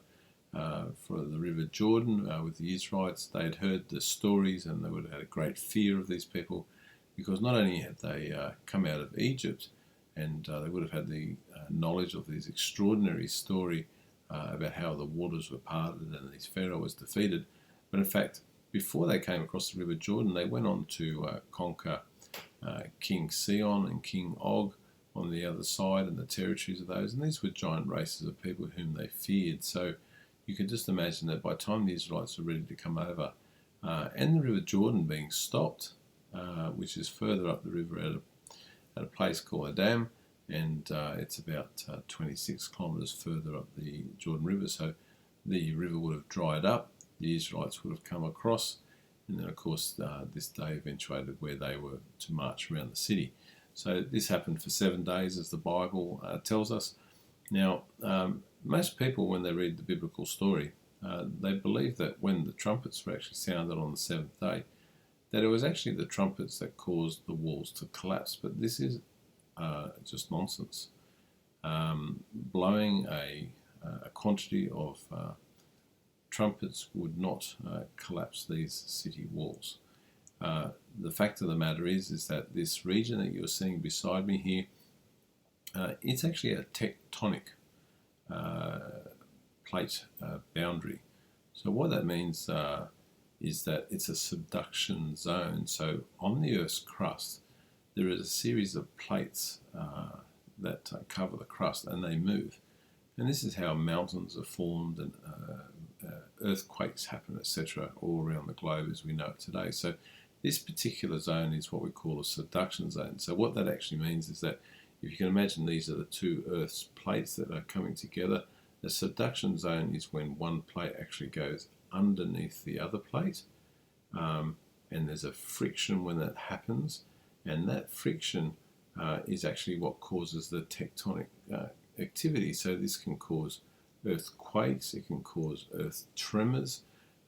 for the River Jordan with the Israelites. They had heard the stories, and they would have had a great fear of these people, because not only had they come out of Egypt, and they would have had the knowledge of this extraordinary story about how the waters were parted and this Pharaoh was defeated, but in fact, before they came across the River Jordan, they went on to conquer King Sihon and King Og on the other side, and the territories of those, and these were giant races of people whom they feared. So you can just imagine that by the time the Israelites were ready to come over, and the River Jordan being stopped, which is further up the river at a place called Adam, and it's about 26 kilometres further up the Jordan River. So the river would have dried up, the Israelites would have come across, and then of course this day eventuated where they were to march around the city. So this happened for 7 days, as the Bible tells us. Now, most people, when they read the biblical story, they believe that when the trumpets were actually sounded on the seventh day, that it was actually the trumpets that caused the walls to collapse. But this is just nonsense. Blowing a quantity of trumpets would not collapse these city walls. The fact of the matter is that this region that you're seeing beside me here, it's actually a tectonic plate boundary. So what that means is that it's a subduction zone. So on the Earth's crust, there is a series of plates that cover the crust, and they move. And this is how mountains are formed, and earthquakes happen, etc., all around the globe as we know it today. So this particular zone is what we call a subduction zone. So what that actually means is that if you can imagine, these are the two Earth's plates that are coming together. The subduction zone is when one plate actually goes underneath the other plate, and there's a friction when that happens, and that friction is actually what causes the tectonic activity. So this can cause earthquakes, it can cause earth tremors,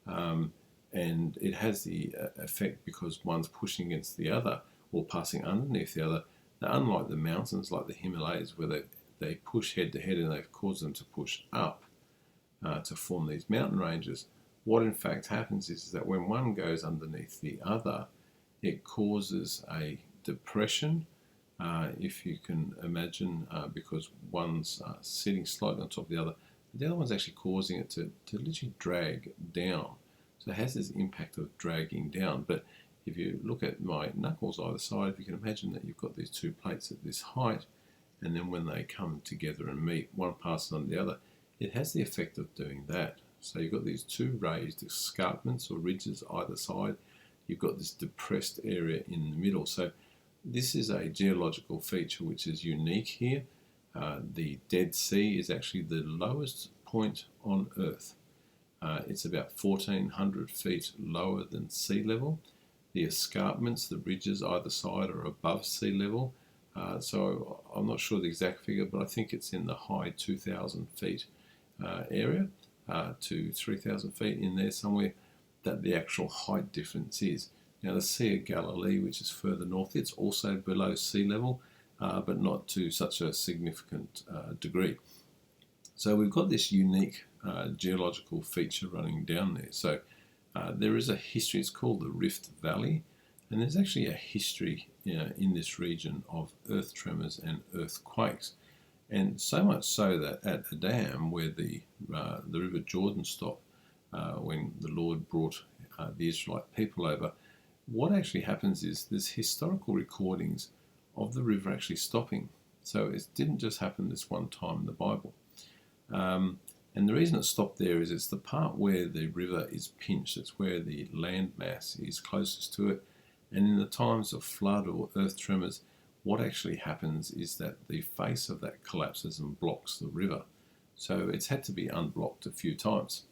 and it has the effect because one's pushing against the other or passing underneath the other. Now, unlike the mountains like the Himalayas, where they push head to head and they've caused them to push up to form these mountain ranges, what in fact happens is that when one goes underneath the other, it causes a depression, if you can imagine, because one's sitting slightly on top of the other one's actually causing it to literally drag down. So it has this impact of dragging down. But if you look at my knuckles either side, if you can imagine that you've got these two plates at this height, and then when they come together and meet, one passes on the other, it has the effect of doing that. So you've got these two raised escarpments or ridges either side. You've got this depressed area in the middle. So this is a geological feature which is unique here. The Dead Sea is actually the lowest point on Earth. It's about 1,400 feet lower than sea level. The escarpments, the ridges either side, are above sea level. So I'm not sure the exact figure, but I think it's in the high 2,000 feet area to 3,000 feet in there somewhere, that the actual height difference is. Now the Sea of Galilee, which is further north, it's also below sea level, but not to such a significant degree. So we've got this unique geological feature running down there. So there is a history, it's called the Rift Valley, and there's actually a history in this region of earth tremors and earthquakes. And so much so that at Adam, where the River Jordan stopped, when the Lord brought the Israelite people over, what actually happens is there's historical recordings of the river actually stopping. So it didn't just happen this one time in the Bible. And the reason it stopped there is it's the part where the river is pinched. It's where the land mass is closest to it. And in the times of flood or earth tremors, what actually happens is that the face of that collapses and blocks the river. So it's had to be unblocked a few times.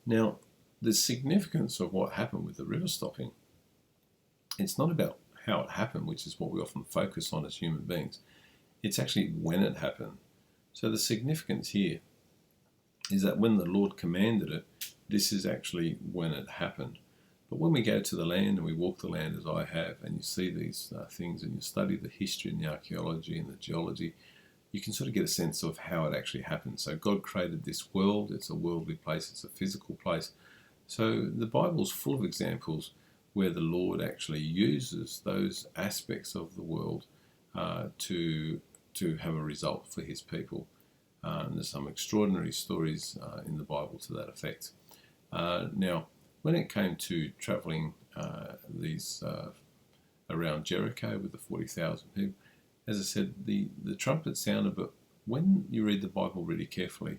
Now, the significance of what happened with the river stopping, it's not about how it happened, which is what we often focus on as human beings. It's actually when it happened. So the significance here is that when the Lord commanded it, this is actually when it happened. But when we go to the land and we walk the land as I have, and you see these things and you study the history and the archaeology and the geology, you can sort of get a sense of how it actually happened. So God created this world. It's a worldly place. It's a physical place. So the Bible's full of examples where the Lord actually uses those aspects of the world to have a result for his people. And there's some extraordinary stories in the Bible to that effect. Now, when it came to travelling around Jericho with the 40,000 people, as I said, the trumpet sounded, but when you read the Bible really carefully,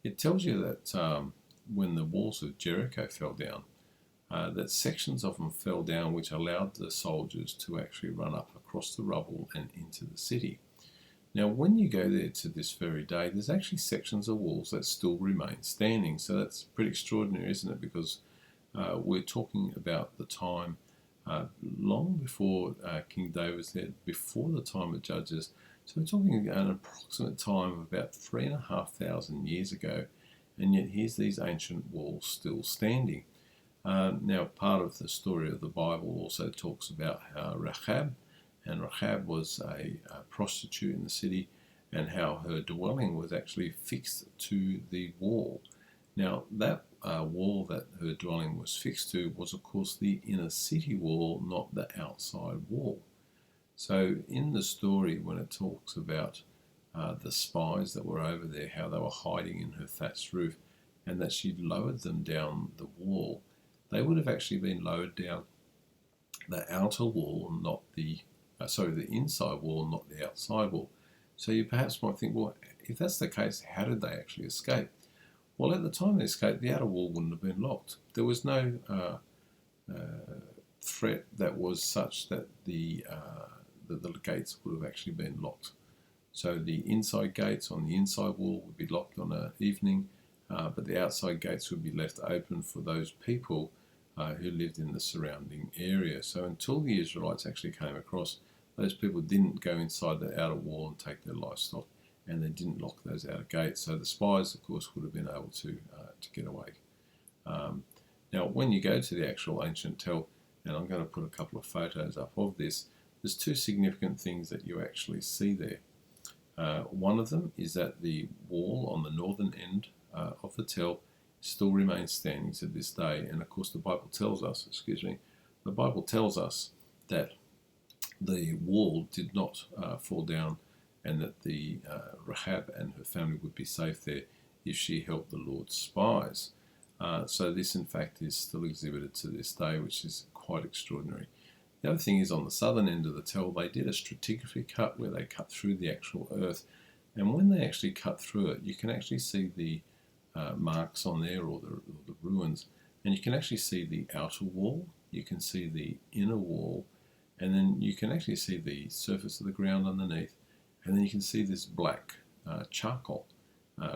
it tells you that when the walls of Jericho fell down, that sections of them fell down which allowed the soldiers to actually run up across the rubble and into the city. Now, when you go there to this very day, there's actually sections of walls that still remain standing. So that's pretty extraordinary, isn't it? Because we're talking about the time long before King David was there, before the time of Judges. So we're talking an approximate time of about 3,500 years ago, and yet here's these ancient walls still standing. Now, part of the story of the Bible also talks about how Rahab was a prostitute in the city, and how her dwelling was actually fixed to the wall. Now, that wall that her dwelling was fixed to was, of course, the inner city wall, not the outside wall. So in the story, when it talks about the spies that were over there, how they were hiding in her thatched roof, and that she lowered them down the wall, they would have actually been lowered down the outer wall, not the inside wall, not the outside wall. So you perhaps might think, well, if that's the case, how did they actually escape? Well, at the time they escaped, the outer wall wouldn't have been locked. There was no threat that was such that the gates would have actually been locked. So the inside gates on the inside wall would be locked on an evening, but the outside gates would be left open for those people who lived in the surrounding area. So until the Israelites actually came across, those people didn't go inside the outer wall and take their livestock, and they didn't lock those outer gates. So the spies, of course, would have been able to get away. Now, when you go to the actual ancient tell, and I'm going to put a couple of photos up of this, there's two significant things that you actually see there. One of them is that the wall on the northern end of the tell still remains standing to this day. And of course the Bible tells us, that the wall did not fall down, and that the Rahab and her family would be safe there if she helped the Lord's spies. So this in fact is still exhibited to this day, which is quite extraordinary. The other thing is, on the southern end of the tell, they did a stratigraphy cut where they cut through the actual earth, and when they actually cut through it, you can actually see the marks on there, or the ruins, and you can actually see the outer wall, you can see the inner wall, and then you can actually see the surface of the ground underneath, and then you can see this black charcoal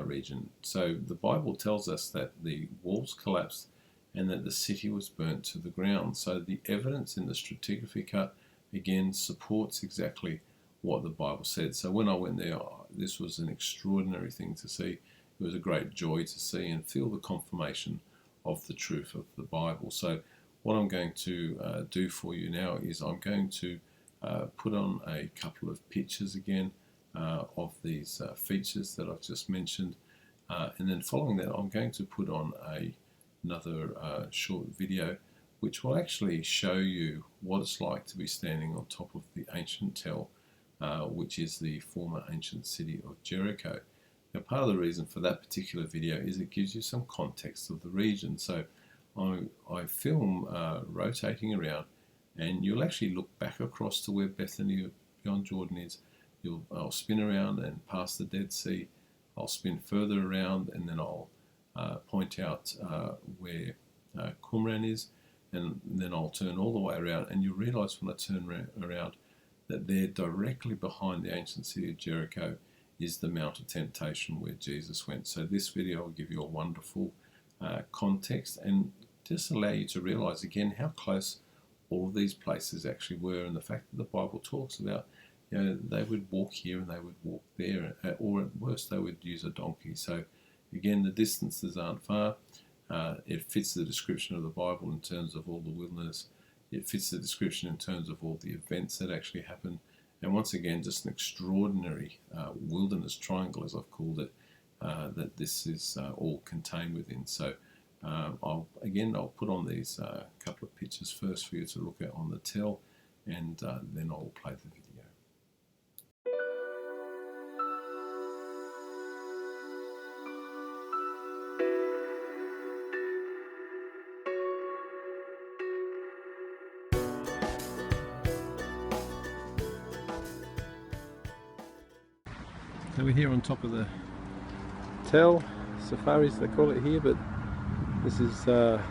region. So the Bible tells us that the walls collapsed and that the city was burnt to the ground. So the evidence in the stratigraphy cut again supports exactly what the Bible said. So when I went there, this was an extraordinary thing to see. It was a great joy to see and feel the confirmation of the truth of the Bible. So what I'm going to do for you now is I'm going to put on a couple of pictures again of these features that I've just mentioned, and then following that I'm going to put on another short video which will actually show you what it's like to be standing on top of the ancient tell, which is the former ancient city of Jericho. Now, part of the reason for that particular video is it gives you some context of the region. So I film rotating around, and you'll actually look back across to where Bethany Beyond Jordan is. I'll spin around and past the Dead Sea. I'll spin further around, and then I'll point out where Qumran is, and then I'll turn all the way around, and you'll realise when I turn around that there, directly behind the ancient city of Jericho, is the Mount of Temptation where Jesus went. So this video will give you a wonderful context and just allow you to realise again how close all of these places actually were, and the fact that the Bible talks about, you know, they would walk here and they would walk there, or at worst they would use a donkey. So again, the distances aren't far. It fits the description of the Bible in terms of all the wilderness. It fits the description in terms of all the events that actually happened. And once again, just an extraordinary wilderness triangle, as I've called it, that this is all contained within. So I'll put on these couple of pictures first for you to look at on the tell, and then I'll play the video. So we're here on top of the tell, safaris they call it here, but this is on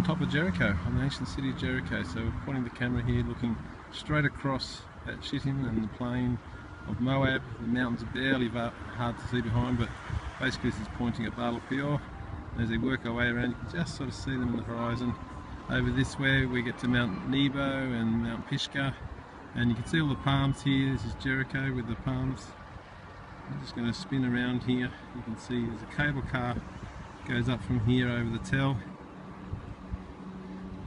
top of Jericho, on the ancient city of Jericho. So we're pointing the camera here, looking straight across at Shittim and the plain of Moab. The mountains are barely hard to see behind, but basically this is pointing at Baal Peor. As they work our way around, you can just sort of see them in the horizon. Over this way we get to Mount Nebo and Mount Pisgah. And you can see all the palms here. This is Jericho with the palms. I'm just going to spin around here. You can see there's a cable car goes up from here over the tell.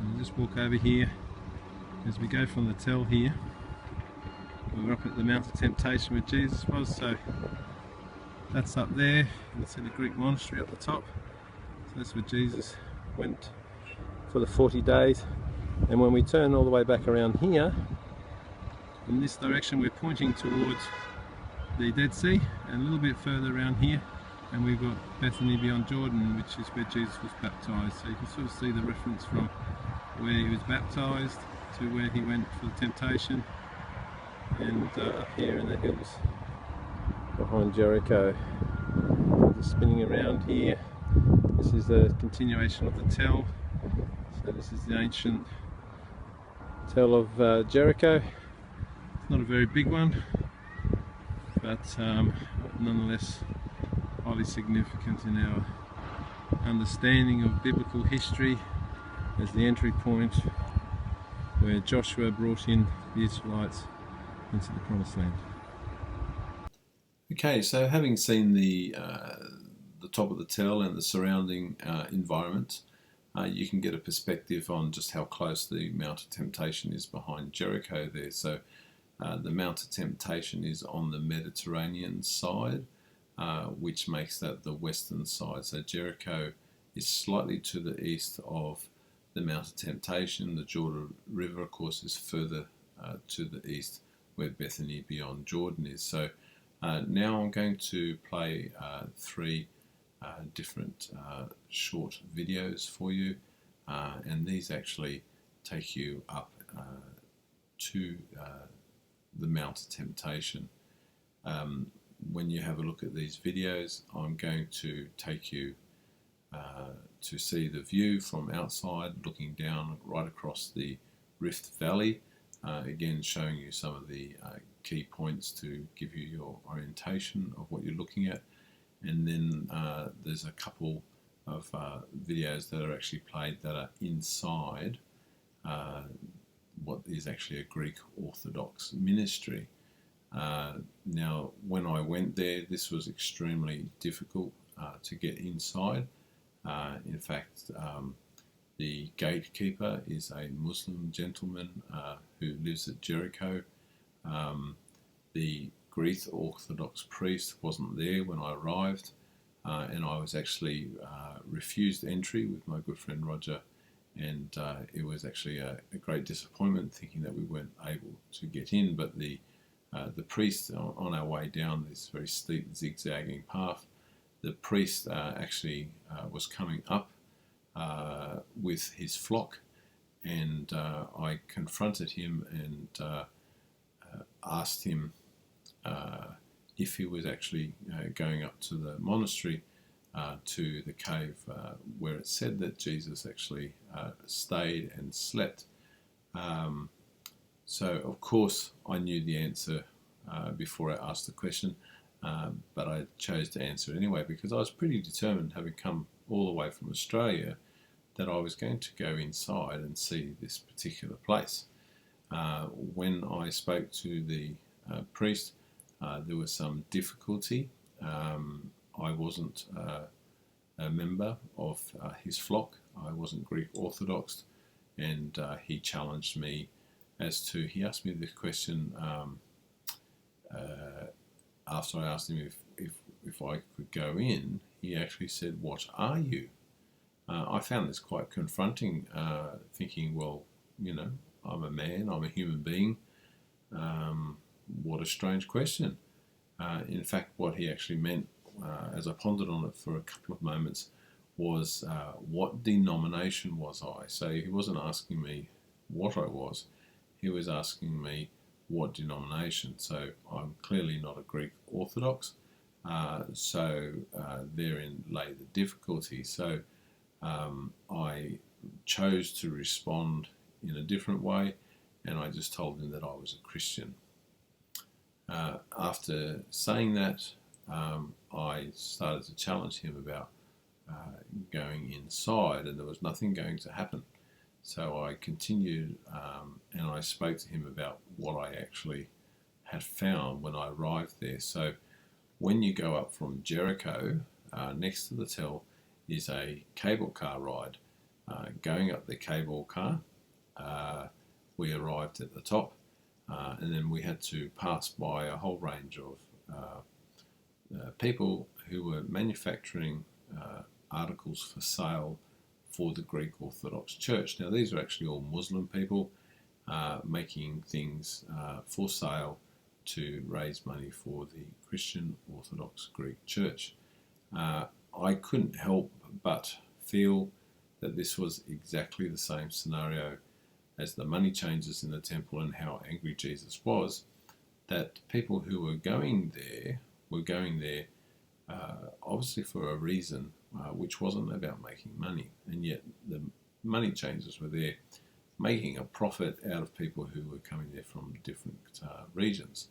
And I'll just walk over here as we go from the tell here. We're up at the Mount of Temptation where Jesus was, so that's up there. You can see the Greek monastery at the top. So that's where Jesus went for the 40 days. And when we turn all the way back around here, in this direction we're pointing towards the Dead Sea, and a little bit further around here and we've got Bethany Beyond Jordan, which is where Jesus was baptised. So you can sort of see the reference from where he was baptised to where he went for the temptation, and up here in the hills behind Jericho. Just spinning around here, this is the continuation of the tell. So this is the ancient tell of Jericho. It's not a very big one, but nonetheless highly significant in our understanding of biblical history as the entry point where Joshua brought in the Israelites into the Promised Land. Okay, so having seen the top of the tell and the surrounding environment, you can get a perspective on just how close the Mount of Temptation is behind Jericho there. So the Mount of Temptation is on the Mediterranean side, which makes that the western side. So Jericho is slightly to the east of the Mount of Temptation. The Jordan River, of course, is further to the east where Bethany Beyond Jordan is. So now I'm going to play three different short videos for you. and these actually take you up to the Mount of Temptation. When you have a look at these videos, I'm going to take you to see the view from outside, looking down right across the Rift Valley, again showing you some of the key points to give you your orientation of what you're looking at. And then there's a couple of videos that are actually played that are inside what is actually a Greek Orthodox ministry. Now, when I went there, this was extremely difficult to get inside. In fact, the gatekeeper is a Muslim gentleman who lives at Jericho. The Greek Orthodox priest wasn't there when I arrived, and I was actually refused entry with my good friend Roger, and it was actually a great disappointment, thinking that we weren't able to get in. But the priest, on our way down this very steep zigzagging path, the priest actually was coming up with his flock, and I confronted him and asked him if he was actually going up to the monastery, to the cave where it said that Jesus actually stayed and slept. So of course I knew the answer before I asked the question, but I chose to answer it anyway, because I was pretty determined, having come all the way from Australia, that I was going to go inside and see this particular place. When I spoke to the priest, there was some difficulty. I wasn't a member of his flock. I wasn't Greek Orthodox, and he challenged me he asked me the question after I asked him if I could go in. He actually said, "What are you?" I found this quite confronting, thinking, well, I'm a man, I'm a human being. What a strange question. In fact, what he actually meant, as I pondered on it for a couple of moments, was what denomination was I? So he wasn't asking me what I was, he was asking me what denomination. So I'm clearly not a Greek Orthodox, so therein lay the difficulty. So I chose to respond in a different way, and I just told him that I was a Christian. After saying that, I started to challenge him about going inside, and there was nothing going to happen. So I continued, and I spoke to him about what I actually had found when I arrived there. So when you go up from Jericho, next to the Tell is a cable car ride. Going up the cable car, we arrived at the top, and then we had to pass by a whole range of people who were manufacturing articles for sale for the Greek Orthodox Church. Now, these are actually all Muslim people making things for sale to raise money for the Christian Orthodox Greek Church. I couldn't help but feel that this was exactly the same scenario as the money changers in the temple and how angry Jesus was, that people who were going there obviously for a reason which wasn't about making money, and yet the money changers were there making a profit out of people who were coming there from different regions.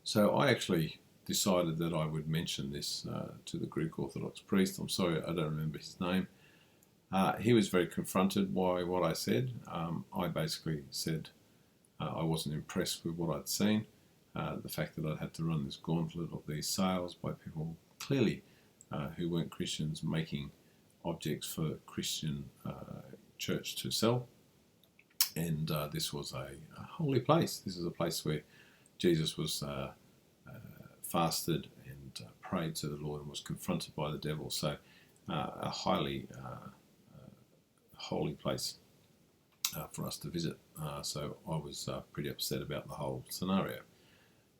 So I actually decided that I would mention this to the Greek Orthodox priest. I'm sorry, I don't remember his name. He was very confronted by what I said. I basically said I wasn't impressed with what I'd seen. The fact that I'd had to run this gauntlet of these sales by people clearly who weren't Christians, making objects for Christian church to sell. And this was a holy place. This is a place where Jesus was fasted and prayed to the Lord and was confronted by the devil. So a highly holy place for us to visit. So I was pretty upset about the whole scenario.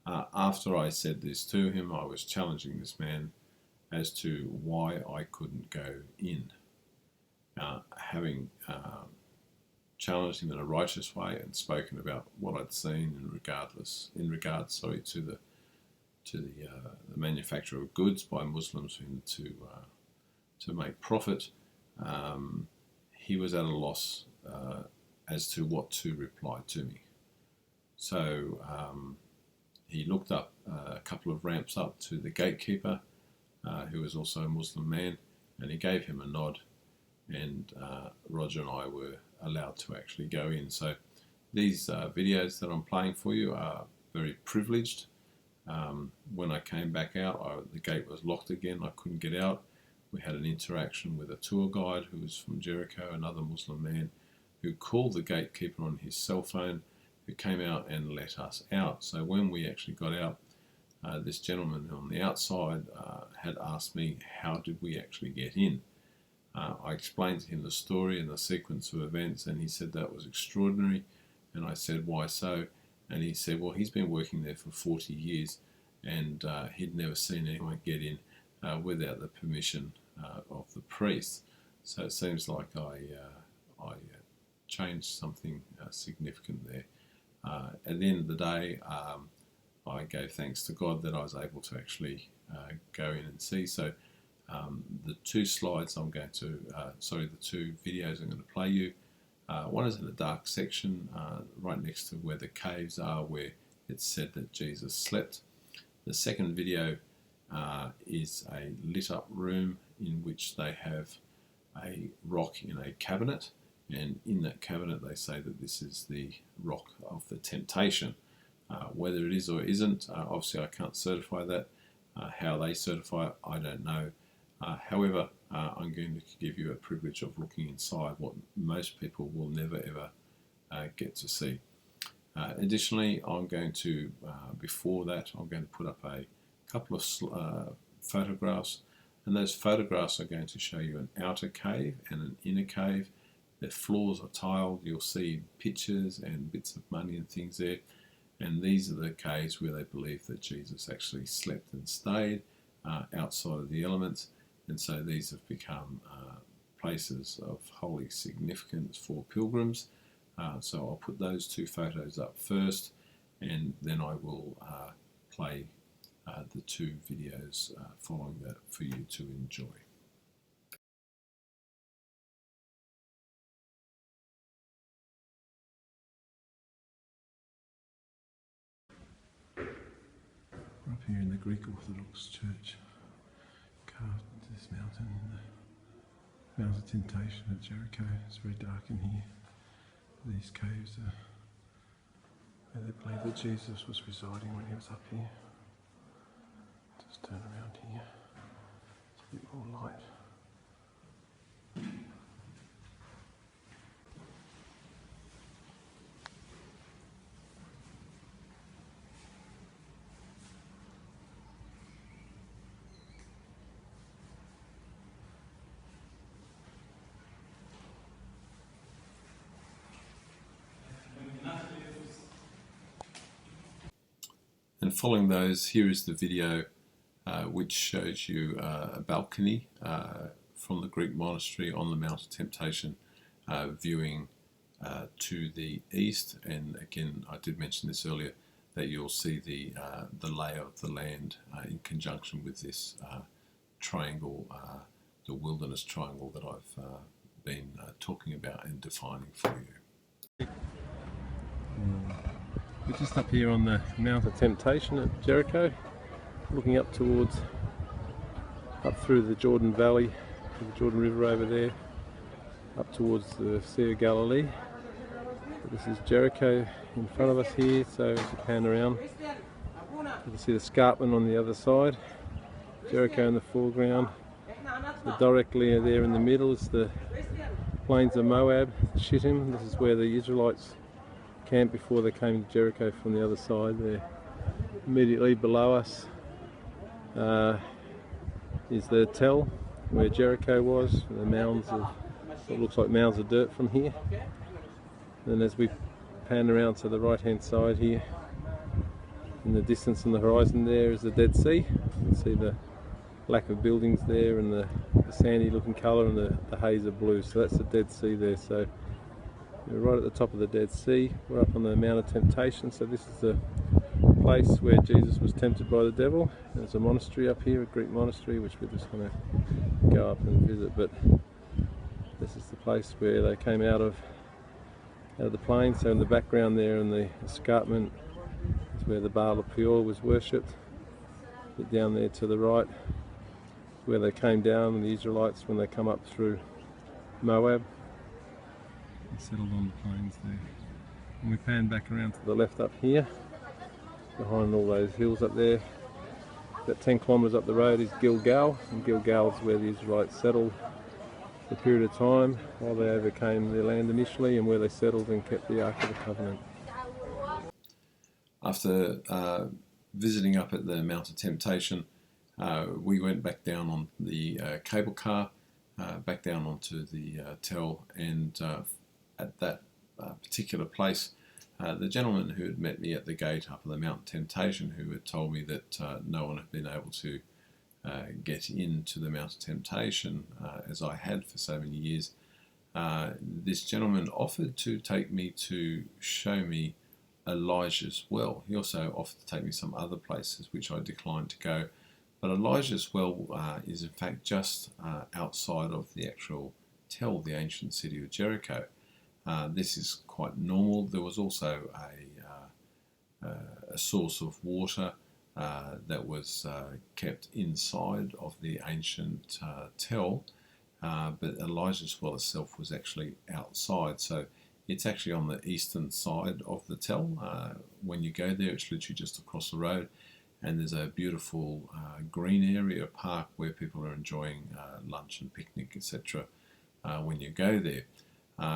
After I said this to him, I was challenging this man as to why I couldn't go in. having challenged him in a righteous way and spoken about what I'd seen in regards to the manufacture of goods by Muslims to make profit. He was at a loss as to what to reply to me. So he looked up a couple of ramps up to the gatekeeper, who was also a Muslim man, and he gave him a nod, and Roger and I were allowed to actually go in. So these videos that I'm playing for you are very privileged. When I came back out, the gate was locked again. I couldn't get out. We had an interaction with a tour guide who was from Jericho, another Muslim man, who called the gatekeeper on his cell phone, who came out and let us out. So when we actually got out, this gentleman on the outside had asked me, how did we actually get in? I explained to him the story and the sequence of events, and he said that was extraordinary. And I said, why so? And he said, well, he's been working there for 40 years, and he'd never seen anyone get in without the permission of the priest. So it seems like I changed something significant there. At the end of the day, I gave thanks to God that I was able to actually go in and see. So the two slides I'm going to, the two videos I'm going to play you. One is in a dark section right next to where the caves are, where it's said that Jesus slept. The second video is a lit up room in which they have a rock in a cabinet, and in that cabinet they say that this is the rock of the temptation. Whether it is or isn't, obviously I can't certify that. How they certify it, I don't know. However, I'm going to give you a privilege of looking inside what most people will never ever get to see. Additionally, I'm going to, before that, I'm going to put up a couple of photographs, and those photographs are going to show you an outer cave and an inner cave. The floors are tiled. You'll see pictures and bits of money and things there, and these are the caves where they believe that Jesus actually slept and stayed outside of the elements. And so these have become places of holy significance for pilgrims. So I'll put those two photos up first, and then I will play the two videos following that for you to enjoy. We're up here in the Greek Orthodox Church, carved into this mountain in the Mount of Temptation at Jericho. It's very dark in here. These caves are where they believe that Jesus was residing when he was up here. Just turn around here. It's a bit more light. And following those, here is the video which shows you a balcony from the Greek monastery on the Mount of Temptation, viewing to the east. And again, I did mention this earlier, that you'll see the lay of the land in conjunction with this triangle, the wilderness triangle that I've been talking about and defining for you. We're just up here on the Mount of Temptation at Jericho, looking up through the Jordan Valley, to the Jordan River over there, up towards the Sea of Galilee. This is Jericho in front of us here, so as you pan around, you can see the escarpment on the other side, Jericho in the foreground. So directly there in the middle is the plains of Moab, Shittim. This is where the Israelites camped before they came to Jericho from the other side. There, immediately below us is the Tell, where Jericho was. The mounds of what looks like mounds of dirt from here. And as we pan around to the right hand side here, in the distance on the horizon there is the Dead Sea. You can see the lack of buildings there, and the sandy looking colour, and the haze of blue. So that's the Dead Sea there. So we're right at the top of the Dead Sea. We're up on the Mount of Temptation. So this is the place where Jesus was tempted by the devil. There's a monastery up here, a Greek monastery, which we're just going to go up and visit. But this is the place where they came out of the plain. So in the background there, in the escarpment, is where the Baal of Peor was worshipped. But down there to the right, where they came down, the Israelites, when they come up through Moab, and settled on the plains there. And we pan back around to the left up here, behind all those hills up there. About 10 kilometres up the road is Gilgal, and Gilgal is where the Israelites settled for a period of time while they overcame their land initially, and where they settled and kept the Ark of the Covenant. After visiting up at the Mount of Temptation, we went back down on the cable car, back down onto the Tell, and at that particular place, the gentleman who had met me at the gate up at the Mount of Temptation, who had told me that no one had been able to get into the Mount of Temptation, as I had for so many years, this gentleman offered to take me to show me Elijah's well. He also offered to take me some other places, which I declined to go. But Elijah's well is in fact just outside of the actual Tell, the ancient city of Jericho. This is quite normal. There was also a source of water that was kept inside of the ancient Tell, but Elijah's well itself was actually outside. So it's actually on the eastern side of the Tell. When you go there, it's literally just across the road, and there's a beautiful green area, park, where people are enjoying lunch and picnic, etc. When you go there.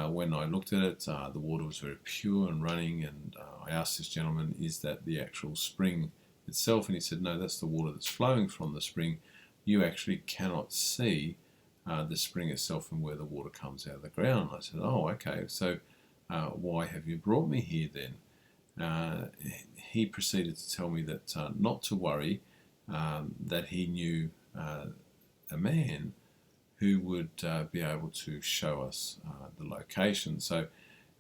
When I looked at it, the water was very pure and running, and I asked this gentleman, is that the actual spring itself? And he said, no, that's the water that's flowing from the spring. You actually cannot see the spring itself and where the water comes out of the ground. I said, oh, okay, so why have you brought me here then? He proceeded to tell me that not to worry, that he knew a man who would be able to show us the location. So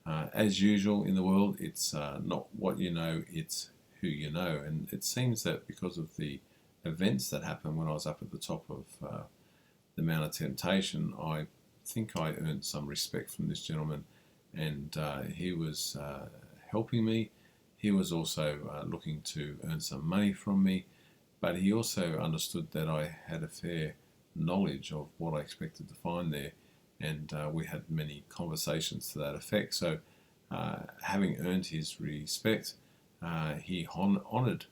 as usual in the world, it's not what you know, it's who you know. And it seems that because of the events that happened when I was up at the top of the Mount of Temptation, I think I earned some respect from this gentleman, and he was helping me. He was also looking to earn some money from me, but he also understood that I had a fair knowledge of what I expected to find there, and we had many conversations to that effect. So having earned his respect, he honoured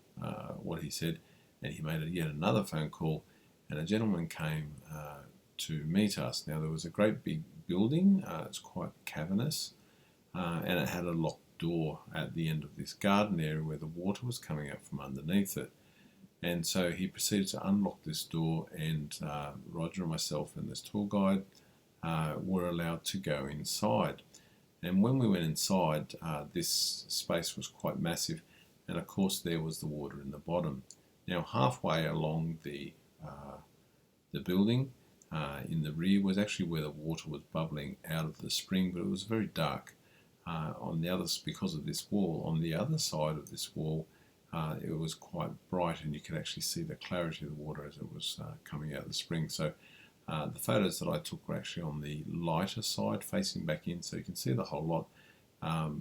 what he said, and he made yet another phone call, and a gentleman came to meet us. Now, there was a great big building, it's quite cavernous, and it had a locked door at the end of this garden area where the water was coming out from underneath it. And so he proceeded to unlock this door, and Roger and myself and this tour guide were allowed to go inside. And when we went inside, this space was quite massive, and of course there was the water in the bottom. Now, halfway along the building, in the rear, was actually where the water was bubbling out of the spring, but it was very dark. Because of this wall, on the other side of this wall, it was quite bright, and you could actually see the clarity of the water as it was coming out of the spring. So the photos that I took were actually on the lighter side, facing back in, so you can see the whole lot.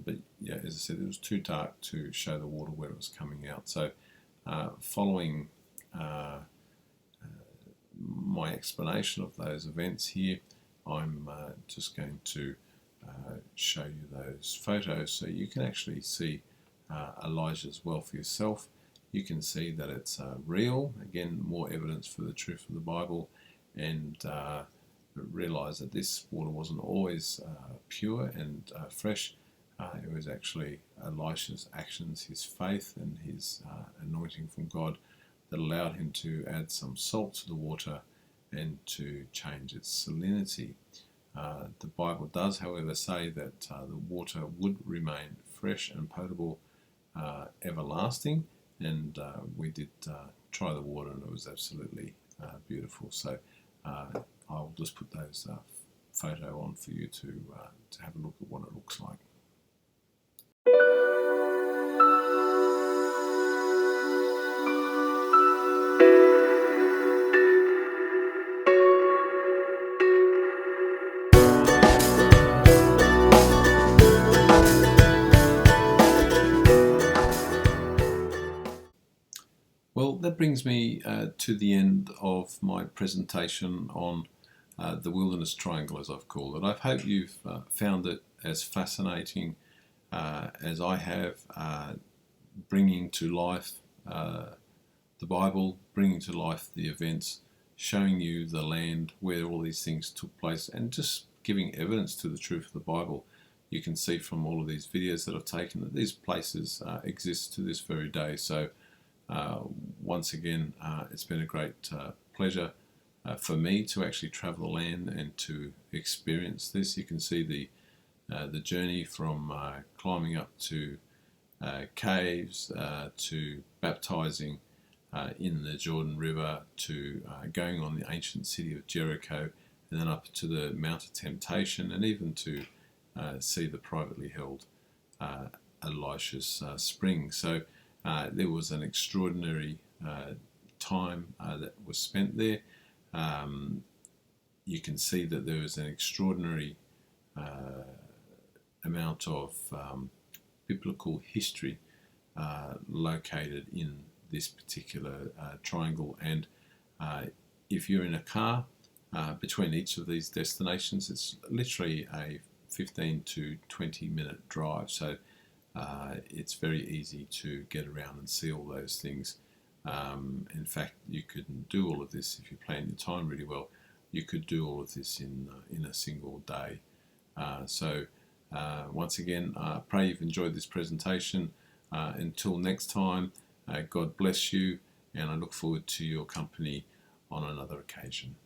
But yeah, as I said, it was too dark to show the water where it was coming out. So following my explanation of those events here, I'm just going to show you those photos so you can actually see Elijah's well for yourself. You can see that it's real. Again, more evidence for the truth of the Bible, and realize that this water wasn't always pure and fresh. It was actually Elisha's actions, his faith, and his anointing from God that allowed him to add some salt to the water and to change its salinity. The Bible does, however, say that the water would remain fresh and potable, everlasting, and we did try the water, and it was absolutely beautiful. So I'll just put those photo on for you to have a look at what it looks like. Well, that brings me to the end of my presentation on the Wilderness Triangle, as I've called it. I hope you've found it as fascinating as I have, bringing to life the Bible, bringing to life the events, showing you the land where all these things took place, and just giving evidence to the truth of the Bible. You can see from all of these videos that I've taken that these places exist to this very day. So once again, it's been a great pleasure for me to actually travel the land and to experience this. You can see the journey from climbing up to caves, to baptizing in the Jordan River, to going on the ancient city of Jericho, and then up to the Mount of Temptation, and even to see the privately held Elisha's spring. So there was an extraordinary time that was spent there. You can see that there was an extraordinary amount of biblical history located in this particular triangle. And if you're in a car between each of these destinations, it's literally a 15 to 20 minute drive. So it's very easy to get around and see all those things. In fact, you could do all of this if you plan your time really well. You could do all of this in a single day. So once again, I pray you've enjoyed this presentation. Until next time, God bless you, and I look forward to your company on another occasion.